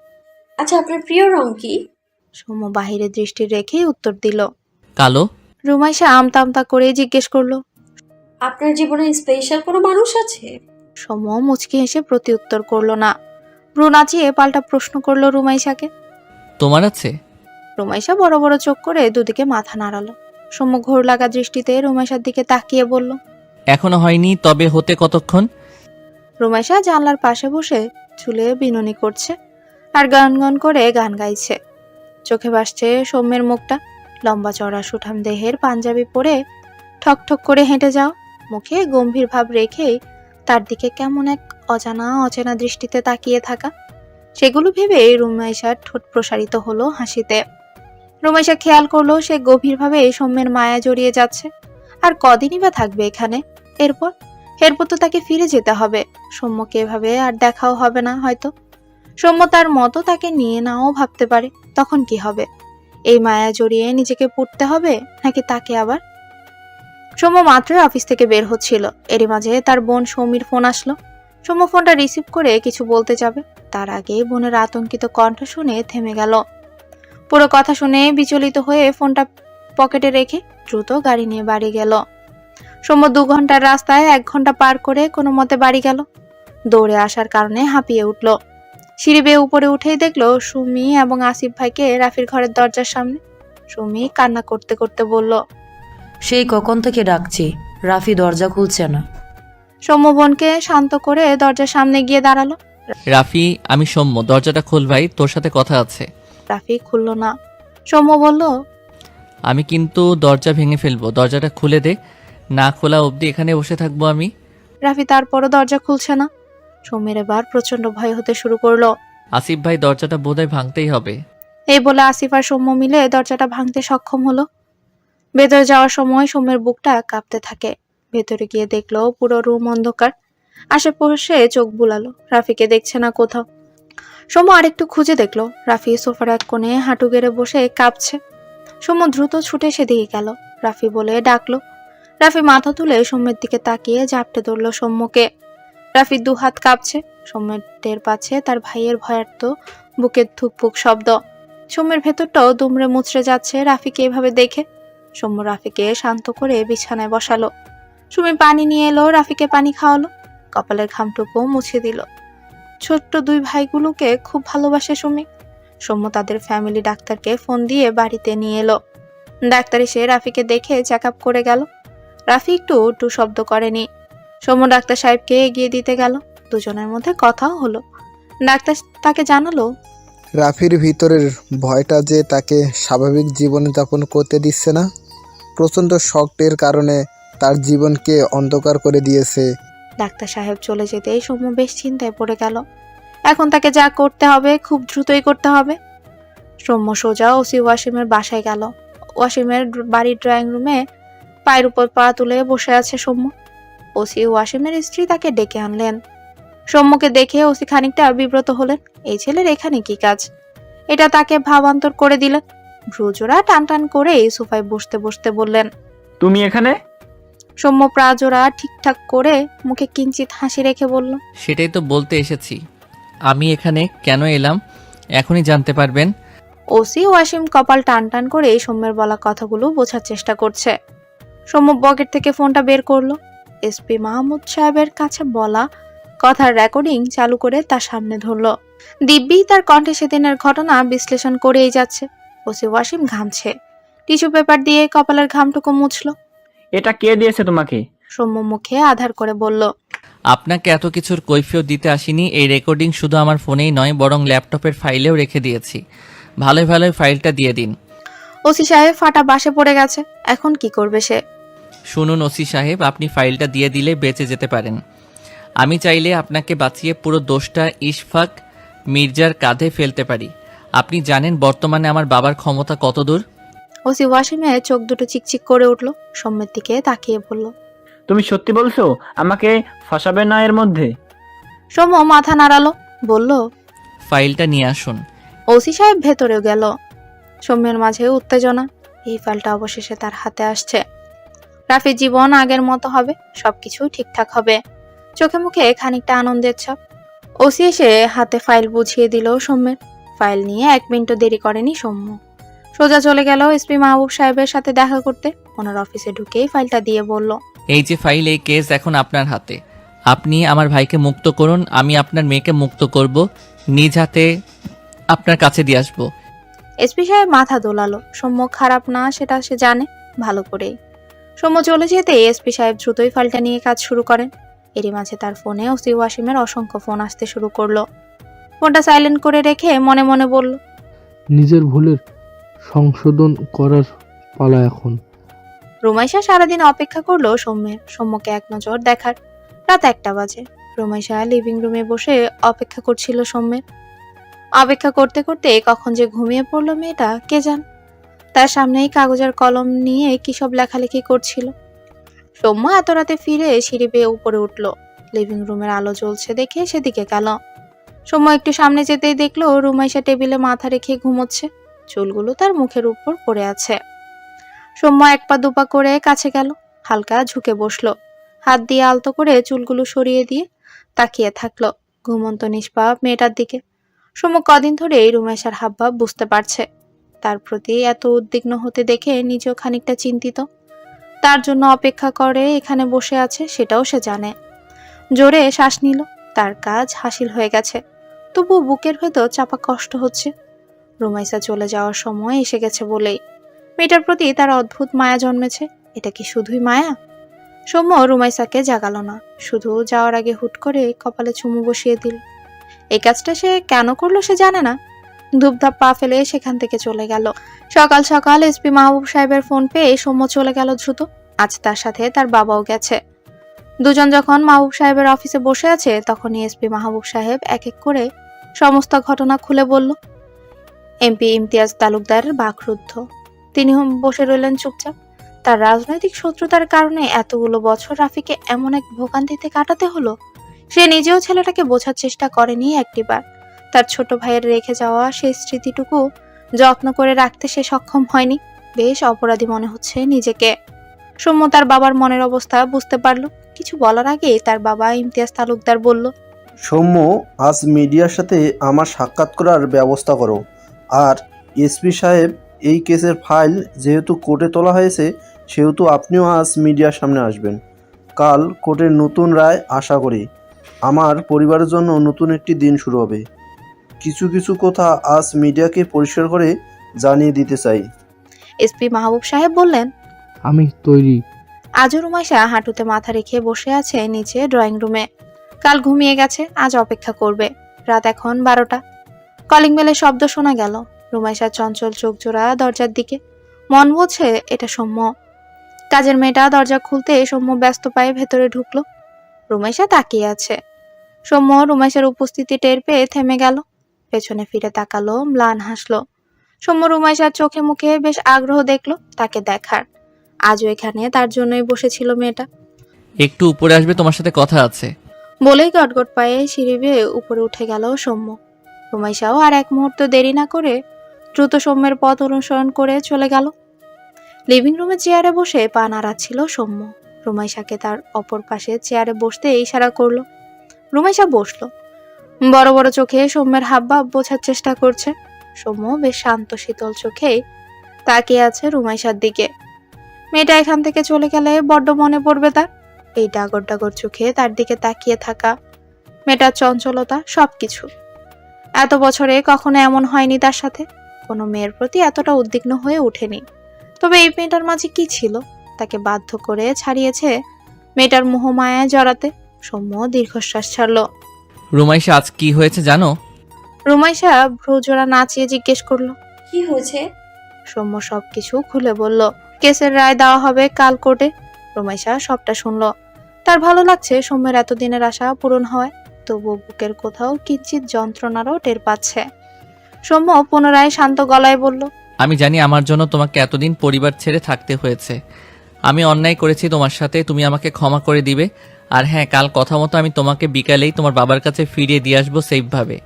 আচ্ছা, আপনার প্রিয় রং কি? সৌম্য বাহিরে দৃষ্টি রেখেই উত্তর দিল। কালো। রুমাইশা আমতা আমতা করে জিজ্ঞেস করলো, আপনার জীবনে স্পেশাল কোনো মানুষ আছে? সৌম্য মুচকি হেসে প্রতি উত্তর করলো না। ভ্রু নাচিয়ে পাল্টা প্রশ্ন করলো রুমাইশাকে। তোমার আছে? রুমাইশা বড় বড় চোখ করে দুদিকে মাথা নাড়ালো। সৌম্য ঘোর লাগা দৃষ্টিতে রুমাইশার দিকে তাকিয়ে বলল, এখনো হয়নি, তবে হতে কতক্ষণ? রুমাইশা জানলার পাশে বসে চুলে বিনুনি করছে আর গান গান করে গান গাইছে। চোখে ভাসছে সৌম্যের মুখটা। লম্বা চড়া সুঠাম দেহের পাঞ্জাবি পরে ঠক ঠক করে হেঁটে যাও, মুখে গম্ভীর ভাব রেখেই তার দিকে কেমন এক অচেনা দৃষ্টিতে তাকিয়ে থাকা। সেগুলো ভেবে রুমাইশার ঠোঁট প্রসারিত হলো হাসিতে। রুমাইশা খেয়াল করলো সে গভীরভাবে সৌম্যের মায়া জড়িয়ে যাচ্ছে। আর কদিনই বা থাকবে এখানে? এরপর তো তাকে ফিরে যেতে হবে। সৌম্যকে এভাবে আর দেখাও হবে না হয়তো। সৌম্য তার মতো তাকে নিয়ে নাও ভাবতে পারে। তখন কি হবে? এই মায়া জড়িয়ে নিজেকে পুড়তে হবে, নাকি তাকে আবার? সৌম্য মাত্রই অফিস থেকে বের হচ্ছিল। এরই মাঝে তার বোন সৌমির ফোন আসলো। সৌম্য ফোনটা রিসিভ করে কিছু বলতে যাবে, তার আগে বোনের আতঙ্কিত কণ্ঠ শুনে থেমে গেল। পুরো কথা শুনে বিচলিত হয়ে ফোনটা পকেটে রেখে দ্রুত গাড়ি নিয়ে বাড়ি গেল। সৌম্য 2 ঘন্টার রাস্তায় 1 ঘন্টা পার করে কোনো মতে বাড়ি গেল। দৌড়ে আসার কারণে হাঁপিয়ে উঠল। সিঁড়ি বেয়ে উপরে উঠেই দেখলো সুমি এবং আসিফ ভাইকে রাফির ঘরের দরজার সামনে। সুমি কান্না করতে করতে বলল, সেই কখন থেকে ডাকছি, রাফি দরজা খুলছে না। সৌম্য বোনকে শান্ত করে দরজার সামনে গিয়ে দাঁড়ালো। রাফি, আমি সৌম্য, দরজাটা খোল ভাই, তোর সাথে কথা আছে। রাফি খুলল না। সৌম্য বলল, আমি কিন্তু দরজা ভেঙে ফেলবো, দরজাটা খুলে দে। না খোলা অবধি এখানে বসে থাকবো আমি। রাফি তারপরও দরজা খুলছে না। সৌম্যের এবার প্রচন্ড ভয় হতে শুরু করলো। আসিফ ভাই, দরজাটা বোধহয় ভাঙতেই হবে। এই বলে আসিফ আর সৌম্য মিলে দরজাটা ভাঙতে সক্ষম হলো। ভেতরে যাওয়ার সময় সৌম্যের বুকটা কাঁপতে থাকে। ভেতরে গিয়ে দেখলো পুরো রুম অন্ধকার। আশেপাশে চোখ বুলালো, রাফিকে দেখছে না কোথাও। সৌম্য আরেকটু খুঁজে দেখলো রাফি সোফার এক কোণে হাঁটু গেড়ে বসে কাঁপছে। সৌম্য দ্রুত ছুটে সেদিকে গেল। রাফি বলে ডাকলো। রাফি মাথা তুলে সৌম্যের দিকে তাকিয়ে ঝাপটে ধরলো সৌম্যকে। রাফির 2 হাত কাঁপছে। সৌম্য টের পাচ্ছে তার ভাইয়ের ভয়ার্ত বুকের ধুকপুক শব্দ। সৌম্যের ভেতরটাও দুমড়ে মুচড়ে যাচ্ছে রাফিকে এভাবে দেখে। সৌম্য রাফিকে শান্ত করে বিছানায় বসালো। সুমি পানি নিয়ে এলো, রাফিকে পানি খাওয়ালো, কপালের ঘামটুকু মুছে দিল। ছোট্ট 2 ভাইগুলোকে খুব ভালোবাসে সুমি। সৌম্য তাদের ফ্যামিলি ডাক্তারকে ফোন দিয়ে বাড়িতে নিয়ে এলো। ডাক্তার এসে রাফিকে দেখে চেক আপ করে গেল। রাফি একটু টু শব্দ করেনি। সৌম্য ডাক্তার সাহেবকে এগিয়ে দিতে গেল। দুজনের মধ্যে কথাও হলো। ডাক্তার তাকে জানালো, রাফির ভিতরের ভয়টা যে তাকে স্বাভাবিক জীবনযাপন করতে দিচ্ছে না। প্রচণ্ড শকের কারণে তার জীবনকে অন্ধকার করে দিয়েছে। ডাক্তার সাহেব চলে যেতেই সৌম্য বেশ চিন্তায় পড়ে গেল। এখন তাকে যা করতে হবে খুব দ্রুতই করতে হবে। সৌম্য সোজা ওসি ওয়াসিমের বাসায় গেল। ওয়াসিমের বাড়ির ড্রয়িং রুমে পায়ের উপর পা তুলে বসে আছে সৌম্য। ওসি ওয়াসিমের স্ত্রী তাকে ডেকে আনলেন। সৌম্যকে দেখে ওসি খানিকটা বিব্রত হলেন। এই ছেলের এখানে কি কাজ? এটা তাকে ভাবান্তর করে দিলেন। ভ্রুজোড়া টান টান করে সোফায় বসতে বসতে বললেন, তুমি এখানে? সৌম্য প্রাজোড়া ঠিকঠাক করে মুখে কিঞ্চিত হাসি রেখে বলল, সেটাই তো বলতে এসেছি। আমি এখানে কেন এলাম এখনই জানতে পারবেন। ওসি ওয়াসিম কপাল টান টান করে সৌম্যের বলা কথাগুলো বোঝার চেষ্টা করছে। সৌম্য পকেট থেকে ফোনটা বের করলো। এসপি মাহমুদ সাহেবের কাছে বলা কথার রেকর্ডিং চালু করে তার সামনে ধরলো। দিব্যি তার কণ্ঠে সেদিনের ঘটনা বিশ্লেষণ করেই যাচ্ছে। ওসি ওয়াসিম ঘামছে। টিস্যু পেপার দিয়ে কপালের ঘামটুকু মুছলো। এটা কে দিয়েছে তোমাকে? সৌম্য মুখে আধার করে বলল, আপনাকে এত কিছুর কৈফিয়ত দিতে আসিনি। এই রেকর্ডিং শুধু আমার ফোনেই নয়, বরং ল্যাপটপের ফাইলেও রেখে দিয়েছি। ভালোই ভালোই ফাইলটা দিয়ে দিন। ওসি সাহেব ফাটা বাসে পড়ে গেছে। এখন কি করবে সে? শুনুন ওসি সাহেব, আপনি ফাইলটা দিয়ে দিলে বেঁচে যেতে পারেন। আমি চাইলে আপনাকে বাঁচিয়ে পুরো দোষটা ইশফাক মির্জার কাঁধে ফেলতে পারি। আপনি জানেন বর্তমানে আমার বাবার ক্ষমতা কত দূর? ওসি ওয়াসিমের চোখ দুটো চিকচিক করে উঠল, সৌম্যের দিকে তাকিয়ে বলল। তুমি সত্যি বলছো? আমাকে ফাঁসাবে না এর মধ্যে? সৌম্য মাথা নাড়ালো, বলল। ফাইলটা নিয়ে আসুন। ওসি সাহেব ভেতরেও গেল। সৌম্যের মাঝে উত্তেজনা, এই ফাইলটা অবশেষে তার হাতে আসছে। রাফির জীবন আগের মতো হবে, সবকিছু ঠিকঠাক হবে। চোখে মুখে খানিকটা আনন্দের ছাপ। ওসি এসে হাতে ফাইল বুঝিয়ে দিল সৌম্যের। ফাইল নিয়ে 1 মিনিটও দেরি করেনি সৌম্য, সোজা চলে গেল এসপি মাহবুব সাহেবের সাথে দেখা করতে। ওনার অফিসে ঢুকেই ফাইলটা দিয়ে বলল। এই যে ফাইল, এই কেস এখন আপনার হাতে। আপনি আমার ভাইকে মুক্ত করুন, আমি আপনার মেয়েকে মুক্ত করব, নিজ হাতে আপনার কাছে দিয়ে আসবো। এসপি সাহেব মাথা দোলালো। সৌম্য খারাপ না সেটা সে জানে ভালো করেই। সৌম্য চলে যেতে এসপি সাহেব দ্রুতই ফাইলটা নিয়ে কাজ শুরু করেন। এরই মাঝে তার ফোনে ওসি ওয়াসিমের অসংখ্য ফোন আসতে শুরু করলো। ফোনটা সাইলেন্ট করে রেখে মনে মনে বলল। নিজের ভুলের সংশোধন করার পালা এখন। রুমাইশা সারাদিন অপেক্ষা করলো সৌম্যকে এক নজর দেখার। রাত 1টা বাজে। রুমাইশা লিভিং রুমে বসে অপেক্ষা করছিল সৌম্যের। অপেক্ষা করতে করতে কখন যে ঘুমিয়ে পড়লো মেয়েটা কে জান। তার সামনেই কাগজের কলম নিয়ে কি সব লেখালেখি করছিল। সৌম্য এত রাতে ফিরে সিঁড়ি বেয়ে উপরে উঠল। লিভিং রুমের আলো জ্বলছে দেখে সেদিকে গেল। সৌম্য একটু সামনে যেতেই দেখলো রুমাইশা টেবিলে মাথা রেখে ঘুমোচ্ছে, চুলগুলো তার মুখের উপর পড়ে আছে। সৌম্য 1 পা 2 পা করে কাছে গেল, হালকা ঝুঁকে বসলো, হাত দিয়ে আলতো করে চুলগুলো সরিয়ে দিয়ে তাকিয়ে থাকলো ঘুমন্ত নিষ্পাপ মেয়েটার দিকে। সৌম্য কদিন ধরে এই রুমাইশার হাবভাব বুঝতে পারছে। তার প্রতি এত উদ্বিগ্ন হতে দেখে নিজেও খানিকটা চিন্তিত। তার জন্য অপেক্ষা করে এখানে বসে আছে সেটাও সে জানে। জোরে শ্বাস নিল, তার কাজ হাসিল হয়ে গেছে, তবু বুকের ভেতর চাপা কষ্ট হচ্ছে। রুমাইশা চলে যাওয়ার সময় এসে গেছে বলেই মেয়েটার প্রতি তার অদ্ভুত মায়া জন্মেছে। এটা কি শুধুই মায়া? সৌম্য রুমাইশাকে জাগালো না, শুধু যাওয়ার আগে হুট করে কপালে চুমু বসিয়ে দিল। এই কাজটা সে কেন করলো সে জানে না। ধূপধাপ পা ফেলে সেখান থেকে চলে গেল। সকাল সকাল এসপি মাহবুব সাহেবের ফোন পেয়ে সৌম্য চলে গেল দ্রুত। আজ তার সাথে তার বাবাও গেছে। দুজন যখন মাহবুব সাহেবের অফিসে বসে আছে তখনই এসপি মাহবুব সাহেব এক এক করে সমস্ত ঘটনা খুলে বলল। এমপি ইমতিয়াজ তালুকদার বাকরুদ্ধ। তিনি বসে রইলেন চুপচাপ। তার রাজনৈতিক শত্রুতার কারণে এতগুলো বছর রাফিকে এমন এক ভোগান্তিতে কাটাতে হলো। সে নিজেও ছেলেটাকে বোঝার চেষ্টা করেনি একটিবার। তার ছোট ভাইয়ের রেখে যাওয়া সেই স্মৃতিটুকু যত্ন করে রাখতে সে সক্ষম হয়নি। বেশ অপরাধী মনে হচ্ছে নিজেকে। সৌম্য তার বাবার মনের অবস্থা বুঝতে পারল। কিছু বলার আগে তার বাবা ইমতিয়াজ তালুকদার বলল। সৌম্য, আজ মিডিয়ার সাথে আমার সাক্ষাৎ করার ব্যবস্থা করো। আর এসপি সাহেব, এই কেসের ফাইল যেহেতু কোর্টে তোলা হয়েছে সেহেতু আপনিও আজ মিডিয়ার সামনে আসবেন। কাল কোর্টের নতুন রায় আশা করি। আমার পরিবারের জন্য নতুন একটি দিন শুরু হবে। কিছু কিছু কথা আজ মিডিয়াকে পরিষ্কার করে জানিয়ে দিতে চাই। এসপি মাহবুব সাহেব বললেন। আমি তৈরি। আজও রুমাইশা হাঁটুতে মাথা রেখে বসে আছে নিচে ড্রয়িং রুমে। কাল ঘুমিয়ে গেছে, আজ অপেক্ষা করবে। রাত এখন 12টা। কলিং বেলের শব্দ শোনা গেল। রুমাইশার চঞ্চল চোখ জোড়া দরজার দিকে। মন বলছে এটা সৌম্য। কাজের মেয়েটা দরজা খুলতে সৌম্য ব্যস্ত পায়ে ভেতরে ঢুকলো। রুমাইশা তাকিয়ে আছে। সৌম্য রুমাইশার উপস্থিতি টের পেয়ে থেমে গেল। পেছনে ফিরে তাকালো, ম্লান হাসলো। সৌম্য রুমাইশার চোখে মুখে বেশ আগ্রহ দেখলো তাকে দেখার। আজও এখানে তার জন্যই বসেছিল মেয়েটা। একটু উপরে আসবে, তোমার সাথে কথা আছে। বলেই গটগট পায়ে সিঁড়ি বেয়ে উপরে উঠে গেল সৌম্য। রুমাইশাও আর এক মুহূর্ত দেরি না করে দ্রুত সৌম্যের পথ অনুসরণ করে চলে গেল। লিভিং রুমে চেয়ারে বসে পা নাড়াচ্ছিল সৌম্য। রুমাইশাকে তার অপর পাশে চেয়ারে বসতে ইশারা করলো। রুমাইশা বসলো। বড় বড় চোখে সৌম্যের হাবভাব বোঝার চেষ্টা করছে। সৌম্য বেশ শান্ত শীতল চোখেই তাকিয়ে আছে রুমাইশার দিকে। মেয়েটা এখান থেকে চলে গেলে বড্ড মনে পড়বে তার। এই ডাগর ডাগর চোখে তার দিকে তাকিয়ে থাকা, মেয়েটার চঞ্চলতা, সবকিছু। এত বছরে কখনো এমন হয়নি তার সাথে। কোনো মেয়ের প্রতি এতটা উদ্বিগ্ন হয়ে ওঠেনি। তবে এই মেয়েটার মাঝে কি ছিল তাকে বাধ্য করে ছাড়িয়েছে মেয়েটার মোহমায়ায় জড়াতে। সৌম্য দীর্ঘশ্বাস ছাড়লো। রুমাইশা, আজ কি হয়েছে জানো? রুমাইশা ভ্রুজোড়া নাচিয়ে জিজ্ঞেস করলো। কি হয়েছে? সৌম্য সবকিছু খুলে বলল। কেসের রায় দেওয়া হবে কাল কোর্টে। রুমাইশা সবটা শুনলো। তার ভালো লাগছে সৌম্যের এতদিনের আশা পূরণ হয়, তবু বুকের কোথাও কিঞ্চিত যন্ত্রণারও টের পাচ্ছে। সৌম্য পুনরায় শান্ত গলায় বলল, আমি জানি আমার জন্য তোমাকে এতদিন পরিবার ছেড়ে থাকতে হয়েছে। আমি অন্যায় করেছি তোমার সাথে, তুমি আমাকে ক্ষমা করে দিবে। আর হ্যাঁ, কাল কথা মতো আমি তোমাকে বিকালেই তোমার বাবার কাছে ফিরিয়ে দিয়ে আসবো সেফভাবে।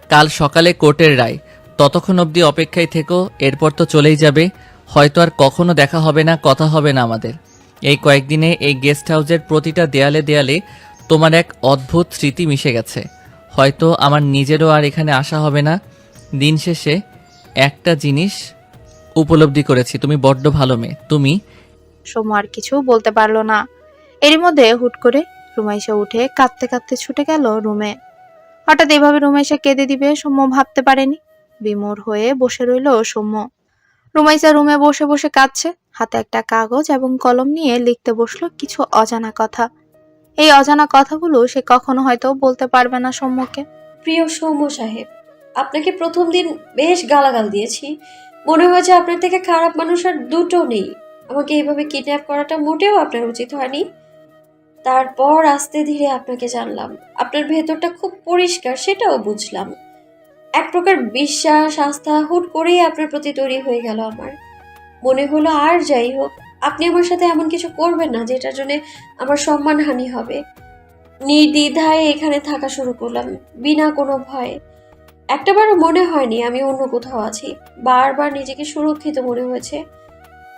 কাল সকালে কোর্টের রায়, ততক্ষণ অবধি অপেক্ষায় থেকো। এরপর তো চলেই যাবে, হয়তো আর কখনো দেখা হবে না, কথা হবে না আমাদের। এই কয়েকদিনে এই গেস্ট হাউসের প্রতিটা দেয়ালে দেয়ালে তোমার এক অদ্ভুত স্মৃতি মিশে গেছে। হয়তো আমার নিজেরও আর এখানে আসা হবে না। দিন শেষে একটা জিনিস উপলব্ধি করেছি, তুমি বড্ড ভালো মেয়ে। তুমি সৌম্য আর কিছু বলতে পারলো না। এরই মধ্যে হুট করে রুমাইশা উঠে কাঁদতে কাঁদতে ছুটে গেল রুমে। হঠাৎ এভাবে রুমাইশা কেঁদে দিবে সৌম্য ভাবতে পারেনি। বিমূঢ় হয়ে বসে রইল সৌম্য। রুমাইশা রুমে বসে বসে কাঁদছে, হাতে একটা কাগজ এবং কলম নিয়ে লিখতে বসলো কিছু অজানা কথা। এই অজানা কথাগুলো সে কখনো হয়তো বলতে পারবে না সৌম্যকে। প্রিয় সৌম্য সাহেব, আপনাকে প্রথম দিন বেশ গালাগাল দিয়েছি। মনে হয়েছে আপনার থেকে খারাপ মানুষ আর দুটো নেই। আমাকে এইভাবে কিডন্যাপ করাটা মোটেও আপনার উচিত হয়নি। তারপর আস্তে ধীরে আপনাকে জানলাম। আপনার ভেতরটা খুব পরিষ্কার, সেটাও বুঝলাম। এক প্রকার বিশ্বাস, আস্থা হুট করেই আপনার প্রতি তৈরি হয়ে গেল আমার। মনে হলো আর যাই হোক, আপনি আমার সাথে এমন কিছু করবেন না যেটার জন্য আমার সম্মানহানি হবে। নির্দ্বিধায় এখানে থাকা শুরু করলাম, বিনা কোনো ভয়ে। একটাবারও মনে হয়নি আমি অন্য কোথাও আছি। বারবার নিজেকে সুরক্ষিত মনে হয়েছে।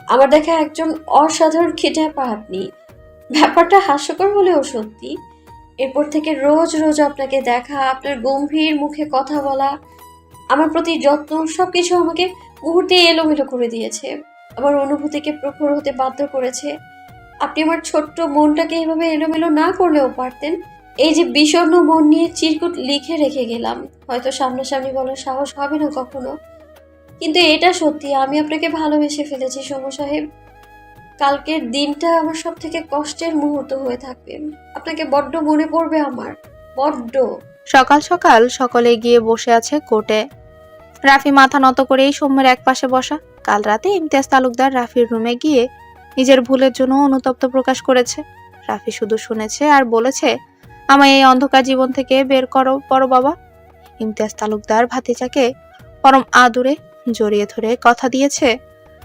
আমার দেখা একজন অসাধারণ কিডন্যাপার আপনি। ব্যাপারটা হাস্যকর হলেও সত্যি। এরপর থেকে রোজ রোজ আপনাকে দেখা, আপনার গম্ভীর মুখে কথা বলা, আমার প্রতি যত্ন, সবকিছু আমাকে মুহূর্তে এলোমেলো করে দিয়েছে। আমার অনুভূতিকে প্রখর হতে বাধ্য করেছে। আপনি আমার ছোট্ট মনটাকে এভাবে এলোমেলো না করলেও পারতেন। এই যে বিষণ্ণ মন নিয়ে চিরকুট লিখে রেখে গেলাম, হয়তো সামনাসামনি বলার সাহস হবে না কখনো, কিন্তু এটা সত্যি, আমি আপনাকে ভালোবেসে ফেলেছি সৌম্য সাহেব। কালকের দিনটা আমার সব থেকে কষ্টের মুহূর্ত হয়ে থাকবে। আপনাকে বড্ড মনে পড়বে আমার, বড্ড। সকাল সকাল সকলে গিয়ে বসে আছে কোর্টে। রাফি মাথা নত করেই সৌম্যের এক পাশে বসা। কাল রাতে ইমতিয়াজ তালুকদার রাফির রুমে গিয়ে নিজের ভুলের জন্য অনুতপ্ত প্রকাশ করেছে। রাফি শুধু শুনেছে আর বলেছে, আমায় এই অন্ধকার জীবন থেকে বের করো বড় বাবা। ইমতিয়াজ তালুকদার ভাতিজাকে পরম আদুরে জড়িয়ে ধরে কথা দিয়েছে,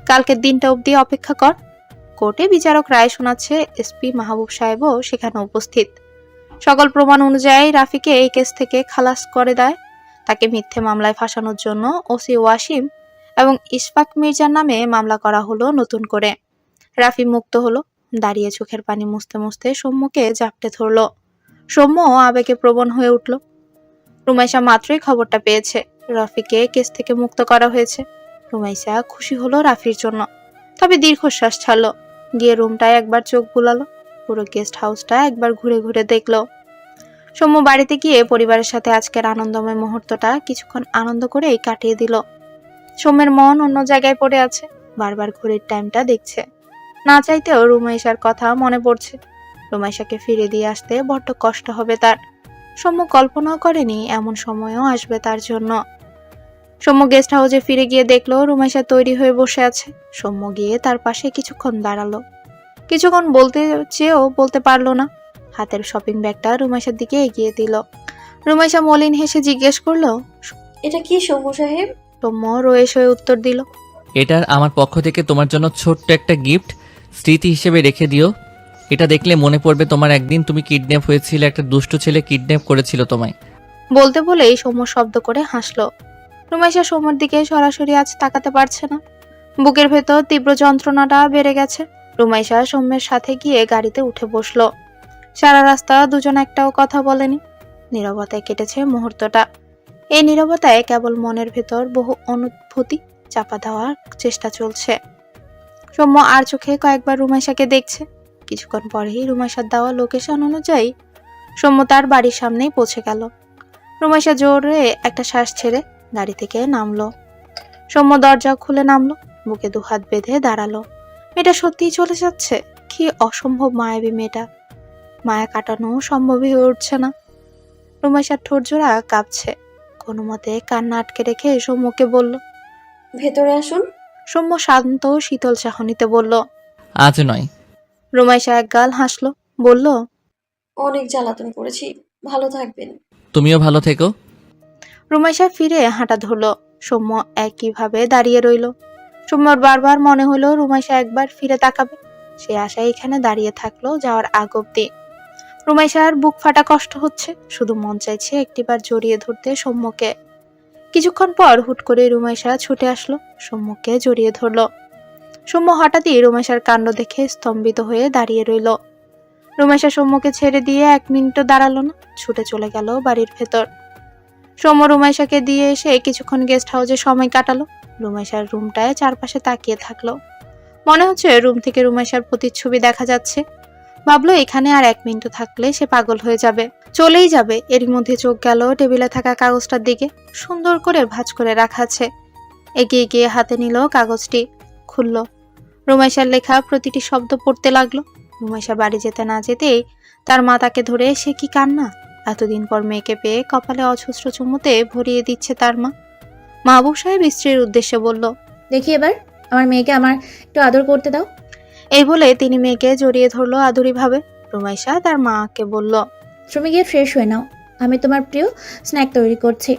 কালকের দিনটা অবধি অপেক্ষা কর। কোর্টে বিচারক রায় শোনাচ্ছে, এসপি মাহবুব সাহেবও সেখানে উপস্থিত। সকল প্রমাণ অনুযায়ী রাফিকে এই কেস থেকে খালাস করে দেয়। তাকে মিথ্যে মামলায় ফাঁসানোর জন্য ওসি ওয়াসিম এবং ইশফাক মির্জার নামে মামলা করা হলো নতুন করে। রাফি মুক্ত হলো। দাঁড়িয়ে চোখের পানি মুছতে মুছতে সৌম্যকে জাপটে ধরলো। সৌম্য আবেগে প্রবণ হয়ে উঠল। রুমাইশা মাত্রই খবরটা পেয়েছে রাফিকে কেস থেকে মুক্ত করা হয়েছে। রুমাইশা খুশি হলো রাফির জন্য, তবে দীর্ঘশ্বাস ছাড়লো। গিয়ে রুমটায় একবার চোখ বুলালো, পুরো গেস্ট হাউসটা একবার ঘুরে ঘুরে দেখলো। সৌম্য বাড়িতে গিয়ে পরিবারের সাথে আজকের আনন্দময় মুহূর্তটা কিছুক্ষণ আনন্দ করেই কাটিয়ে দিল। সৌম্যের মন অন্য জায়গায় পড়ে আছে, বারবার ঘড়ির টাইমটা দেখছে। না চাইতেও রুমাইশার কথা মনে পড়ছে। রুমাইশাকে ফিরে দিয়ে আসতে বড্ড কষ্ট হবে তার। সৌম্য কল্পনাও করেনি এমন সময়ও আসবে তার জন্য। সৌম্য গেস্ট হাউসে ফিরে গিয়ে দেখলো রুমাইশা তৈরি হয়ে বসে আছে। সৌম্য গিয়ে তার পাশে কিছুক্ষণ দাঁড়ালো। কিছুক্ষণ বলতে চেয়েও বলতে পারলো না। হাতের শপিং ব্যাগটা রুমাইশার দিকে এগিয়ে দিল। রুমাইশা মলিন হেসে জিজ্ঞেস করলো, এটা কি সৌম্য সাহেব? সৌম্য রয়েস হয়ে উত্তর দিল, এটার আমার পক্ষ থেকে তোমার জন্য ছোট্ট একটা গিফট, স্মৃতি হিসেবে রেখে দিও। এটা দেখলে মনে পড়বে তোমার একদিন তুমি কিডন্যাপ হয়েছিলে, একটা দুষ্ট ছেলে কিডন্যাপ করেছিল তোমায়। বলতে বলেই সৌম্য শব্দ করে হাসলো। রুমাইশা সৌম্যর দিকে সরাসরি আজ তাকাতে পারছে না। বুকের ভেতর তীব্র যন্ত্রণাটা বেড়ে গেছে। রুমাইশা সৌম্যের সাথে গিয়ে গাড়িতে উঠে বসলো। সারা রাস্তা দুজন একটাও কথা বলেনি। নীরবতায় কেটেছে মুহূর্তটা। এই নীরবতায় কেবল মনের ভেতর বহু অনুভূতি চাপা দেওয়ার চেষ্টা চলছে। সৌম্য আর চোখে কয়েকবার রুমাইশাকে দেখছে। কিছুক্ষণ পরেই রুমাইশার দেওয়া লোকেশন অনুযায়ী সৌম্য তার বাড়ির সামনেই পৌঁছে গেল। রুমাইশা জোরে একটা শ্বাস ছেড়ে গাড়ি থেকে নামলো। সৌম্য দরজা খুলে নামলো, বুকে দুহাত বেঁধে দাঁড়ালো। মেয়েটা সত্যিই চলে যাচ্ছে? কি অসম্ভব মায়াবী মেয়েটা! মায়া কাটানো সম্ভবই হয়ে উঠছে না। রুমাইশার ঠোঁট জোড়া কাঁপছে। কোনো মতে কান্না আটকে রেখে সৌম্যকে বলল, ভেতরে আসুন। সৌম্য শান্ত শীতল চাহনিতে বলল, আজ নয়। রুমাইশা এক গাল হাসলো, বলল, অনেক জ্বালাতন করেছি, ভালো থাকবেন। তুমিও ভালো থেকো। রুমাইশা ফিরে হাঁটা ধরলো। সৌম্য একইভাবে দাঁড়িয়ে রইল। সৌম্যর বারবার মনে হলো রুমাইশা একবার ফিরে তাকাবে। সে আশায় এখানে দাঁড়িয়ে থাকলো যাওয়ার আগ অব্দি। রুমাইশার বুক ফাটা কষ্ট হচ্ছে, শুধু মন চাইছে একটিবার জড়িয়ে ধরতে সৌম্যকে। কিছুক্ষণ পর হুট করে রুমাইশা ছুটে আসলো, সৌম্যকে জড়িয়ে ধরলো। সৌম্য হঠাৎই রুমাইশার কাণ্ড দেখে স্তম্ভিত হয়ে দাঁড়িয়ে রইল। রুমাইশা সৌম্যকে ছেড়ে দিয়ে 1 মিনিটও দাঁড়ালো না, ছুটে চলে গেল বাড়ির ভেতর। সৌম্য রুমাইশাকে দিয়ে এসে কিছুক্ষণ গেস্ট হাউসে সময় কাটালো। রুমাইশার রুমটায় চারপাশে তাকিয়ে থাকলো। মনে হচ্ছে রুম থেকে রুমাইশার প্রতিচ্ছবি দেখা যাচ্ছে। ভাবলো এখানে আর 1 মিনিট থাকলে সে পাগল হয়ে যাবে, চলেই যাবে। এরই মধ্যে চোখ গেল টেবিলে থাকা কাগজটার দিকে, সুন্দর করে ভাঁজ করে রাখা আছে। এগিয়ে গিয়ে হাতে নিল কাগজটি, খুলল। রুমাইশার লেখা প্রতিটি শব্দ পড়তে লাগলো। রুমাইশা বাড়ি যেতে না যেতেই তার মা তাকে ধরে, সে কি কান্না! এতদিন পর মেয়েকে পেয়ে কপালে অজস্র চুমুতে ভরিয়ে দিচ্ছে তার মা। মাহবুব সাহেব স্ত্রীর উদ্দেশ্যে বলল, দেখি এবার আমার মেয়েকে আমার একটু আদর করতে দাও। এই বলে তিনি মেয়েকে জড়িয়ে ধরলো আদুরিভাবে। রুমাইশা তার মাকে বলল, তুমি গিয়ে ফ্রেশ হয়ে নাও, আমি তোমার প্রিয় স্ন্যাক তৈরি করছি।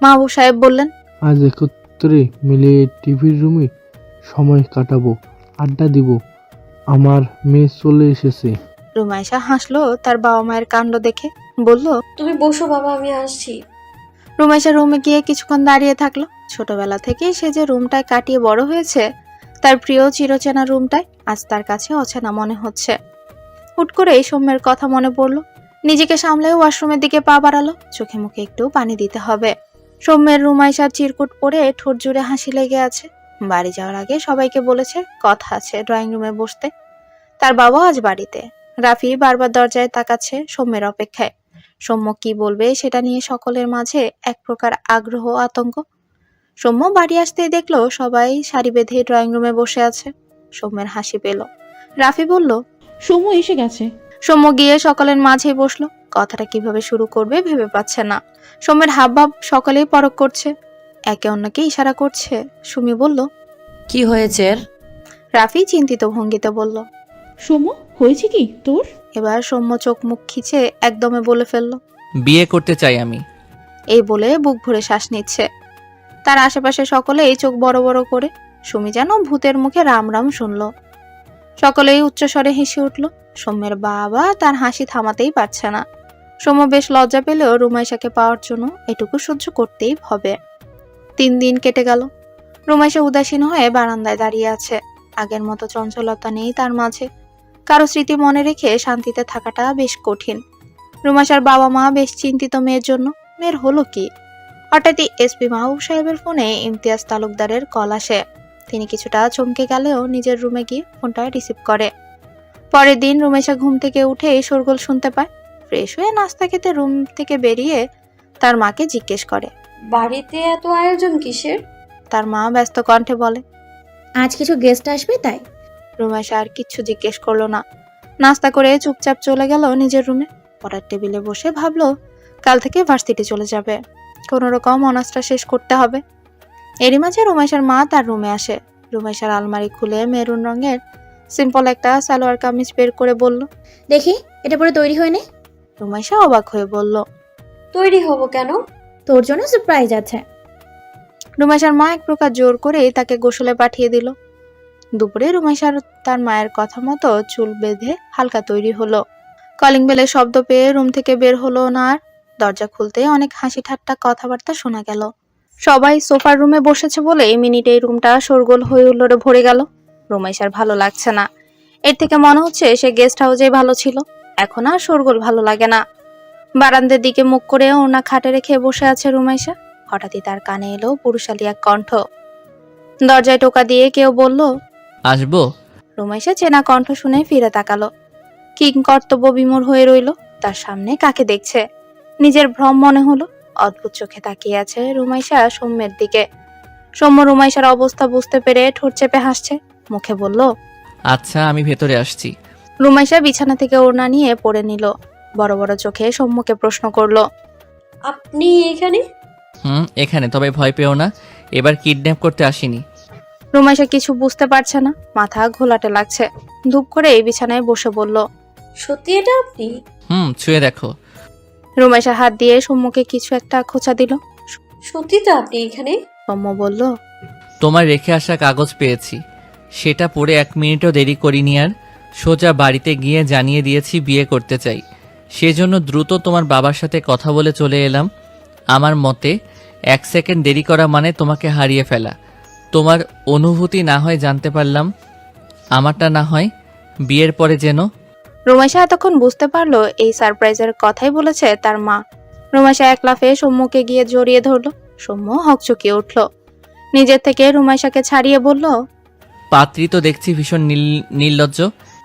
মাহবুব সাহেব বললেন, আজ একত্রে মিলে টিভির রুমে সময় কাটাবো, আড্ডা দিব। আমার মেয়ে চলে এসেছে। রুমাইশা হাসলো তার বাবা মায়ের কাণ্ড দেখে, বলল, তুমি বসো বাবা, আমি আসছি। রুমাইশা রুমে গিয়ে কিছুক্ষণ দাঁড়িয়ে থাকলো। ছোটবেলা থেকে সে যে রুমটায় কাটিয়ে বড় হয়েছে, তার প্রিয় চিরচেনা রুমটায় আজ তার কাছে অচেনা মনে হচ্ছে। হুট করে এই সৌম্যের কথা মনে পড়লো। নিজেকে সামলে ওয়াশরুমের দিকে পা বাড়ালো, চোখে মুখে একটু পানি দিতে হবে। সৌম্যের রুমাইশার চিরকুট পরে ঠোঁট জুড়ে হাসি লেগে আছে। বাড়ি যাওয়ার আগে সবাইকে বলেছে কথা আছে ড্রয়িং রুমে বসতে। তার বাবাও আজ বাড়িতে। রাফি বারবার দরজায় তাকাচ্ছে সৌম্যের অপেক্ষায়। সৌম্য কি বলবে সেটা নিয়ে সকলের মাঝে এক প্রকার আগ্রহ, আতঙ্ক। সৌম্য বাড়ি আসতেই দেখলো সবাই সারি বেঁধে ড্রয়িং রুমে বসে আছে। সৌম্যের হাসি পেল। রাফি বলল, সৌম্য এসে গেছে। সৌম্য গিয়ে সকলের মাঝেই বসলো। কথাটা কিভাবে শুরু করবে ভেবে পাচ্ছে না। সৌম্যের হাবভাব সকলেই পরখ করছে, একে অন্যকে ইশারা করছে। সুমি বলল, কি হয়েছে এর? রাফি চিন্তিত ভঙ্গিতে বলল। সৌম্য, হয়েছে কি তোর? এবার সৌম্য চোখ মুখ খিচে একদমে বলে ফেলল, বিয়ে করতে চাই আমি। এই বলে বুক ভরে শ্বাস নিচ্ছে। তার আশেপাশে সকলে এই চোখ বড় বড় করে। সুমি যেন ভূতের মুখে রাম রাম শুনল। সকলেই উচ্চস্বরে হেসে উঠল। সৌম্যের বাবা তার হাসি থামাতেই পারছে না। সৌম্য বেশ লজ্জা পেলেও রুমাইশাকে পাওয়ার জন্য এটুকু সহ্য করতেই হবে। 3 দিন কেটে গেল। রুমাইশা উদাসীন হয়ে বারান্দায় দাঁড়িয়ে আছে। আগের মতো চঞ্চলতা নেই তার মাঝে। কারো স্মৃতি মনে রেখে শান্তিতে থাকাটা বেশ কঠিন। রুমাইশার বাবা মা বেশ চিন্তিত মেয়ের জন্য। মেয়ের হলো কি? হঠাৎই এসপি মাহবুব সাহেবের ফোনে ইমতিয়াজ তালুকদারের কল আসে। তিনি কিছুটা চমকে গেলেও নিজের রুমে গিয়ে ফোনটা রিসিভ করে। পরের দিন রুমাইশা ঘুম থেকে উঠে শোরগোল শুনতে পায়। ফ্রেশ হয়ে নাস্তা খেতে রুম থেকে বেরিয়ে তার মাকে জিজ্ঞেস করে, বাড়িতে এত আয়োজন কিসের? তার মা ব্যস্ত কণ্ঠে বলে, আজ কিছু গেস্ট আসবে তাই। রুমাইশা আর কিচ্ছু জিজ্ঞেস করলো না। নাস্তা করে চুপচাপ চলে গেল নিজের রুমে। পড়ার টেবিলে বসে ভাবলো কাল থেকে ভার্সিটি চলে যাবে, কোনো রকম অনার্সটা শেষ করতে হবে। এরই মাঝে রুমাইশার মা তার রুমে আসে। রুমাইশার আলমারি খুলে মেরুন রঙের সিম্পল একটা সালোয়ার কামিজ বের করে বলল, দেখি এটা পরে তৈরি হয়ে নে। রুমাইশা অবাক হয়ে বলল, তৈরি হব কেন? তোর জন্য সারপ্রাইজ আছে। রুমাইশার মা এক প্রকার জোর করে তাকে গোসলে পাঠিয়ে দিল। দুপুরে রুমাইশার তার মায়ের কথা মতো চুল বেঁধে হালকা তৈরি হলো। কলিং বেলের শব্দ পেয়ে রুম থেকে বের হলো না আর। দরজা খুলতে অনেক হাসি ঠাট্টা কথাবার্তা শোনা গেল। সবাই সোফার রুমে বসেছে বলে মিনিটেই রুমটা শোরগোল হয়ে উল্লড়ে ভরে গেল। রুমাইশার ভালো লাগছে না। এর থেকে মনে হচ্ছে সে গেস্ট হাউসেই ভালো ছিল। এখন আর শোরগোল ভালো লাগে না। বারান্দার দিকে মুখ করে ওনা খাটে রেখে বসে আছে রুমাইশা। হঠাৎই তার কানে এলো পুরুষালী এক কণ্ঠ। দরজায় টোকা দিয়ে কেউ বলল, আসবো? রুমাইশা চেনা কণ্ঠ শুনে ফিরে তাকালো। কিং কর্তব্য বিমূঢ় হয়ে রইল। তার সামনে কাকে দেখছে নিজের ভ্রম মনে হলো। অদ্ভুত চোখে তাকিয়ে আছে রুমাইশা সৌম্যের দিকে। সৌম্য রুমাইশার অবস্থা বুঝতে পেরে ঠোঁট চেপে হাসছে। মুখে বলল, আচ্ছা আমি ভেতরে আসছি। রুমাইশা বিছানা থেকে ওড়না নিয়ে পড়ে নিল। বড় বড় চোখে সৌম্যকে প্রশ্ন করলো, আপনি এখানে? এখানে, তবে ভয় পেও না, এবার কিডন্যাপ করতে আসিনি। রুমাইশা কিছু বুঝতে পারছে না, মাথা ঘোলাটে লাগছে। ধূপ করে বিছানায় বসে বলল, সত্যি এটা আপনি? ছুঁয়ে দেখো। রুমাইশা হাত দিয়ে সৌম্যকে কিছু একটা খোঁচা দিল। সত্যি তো আপনি এখানে? সৌম্য বলল, তোমার রেখে আসা কাগজ পেয়েছি, সেটা পড়ে 1 মিনিটও দেরি করিনি আর সোজা বাড়িতে গিয়ে জানিয়ে দিয়েছি বিয়ে করতে চাই। সেজন্য দ্রুত তোমার বাবার সাথে কথা বলে চলে এলাম। আমার মতে 1 সেকেন্ড দেরি করা মানে তোমাকে হারিয়ে ফেলা। তোমার অনুভূতি না হয় জানতে পারলাম, আমারটা না হয় বিয়ের পরে যেন। রুমাইশা এতক্ষণ বুঝতে পারলো এই সারপ্রাইজের কথাই বলেছে তার মা। রুমাইশা এক লাফে সৌম্যকে গিয়ে জড়িয়ে ধরলো। সৌম্য হকচকিয়ে উঠল, নিজের থেকে রুমাইশাকে ছাড়িয়ে বলল, পাত্রী তো দেখছি ভীষণ নির্লজ্জ।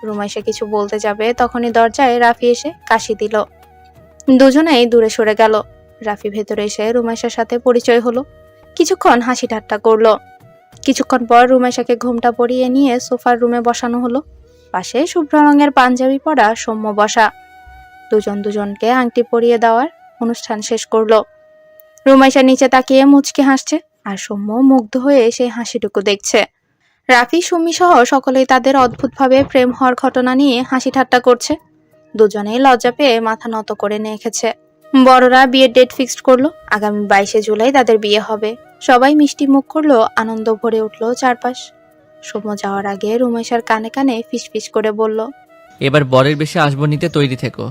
রুমাইশা কিছু বলতে যাবে তখনই দরজায় রাফি এসে কাশি দিল। দুজনেই দূরে সরে গেল। রাফি ভেতরে এসে রুমাইশার সাথে পরিচয় হলো। কিছুক্ষণ হাসি ঠাট্টা করলো। কিছুক্ষণ পর রুমাইশাকে ঘোমটা পরিয়ে নিয়ে সোফার রুমে বসানো হলো। পাশে শুভ্র রঙের পাঞ্জাবি পরা সৌম্য বসা। দুজনকে আংটি পরিয়ে দেওয়ার অনুষ্ঠান শেষ করলো। রুমাইশা নিচে তাকিয়ে মুচকি হাসছে, আর সৌম্য মুগ্ধ হয়ে সেই হাসিটুকু দেখছে। রাফি, সুমি সহ সকলেই তাদের অদ্ভুতভাবে প্রেম হওয়ার ঘটনা নিয়ে হাসি ঠাট্টা করছে। দুজনেই লজ্জা পেয়ে মাথা নত করে নেখেছে। বড়রা বিয়ের ডেট ফিক্সড করলো। আগামী 22শে জুলাই তাদের বিয়ে হবে। সবাই মিষ্টি মুখ করলো, আনন্দ ভরে উঠলো চারপাশ। সৌম্য যাওয়ার আগে রুমাইশার কানে কানে ফিসফিস করে বলল, এবার বরের বেশে আসবো নিতে তৈরি থেকো।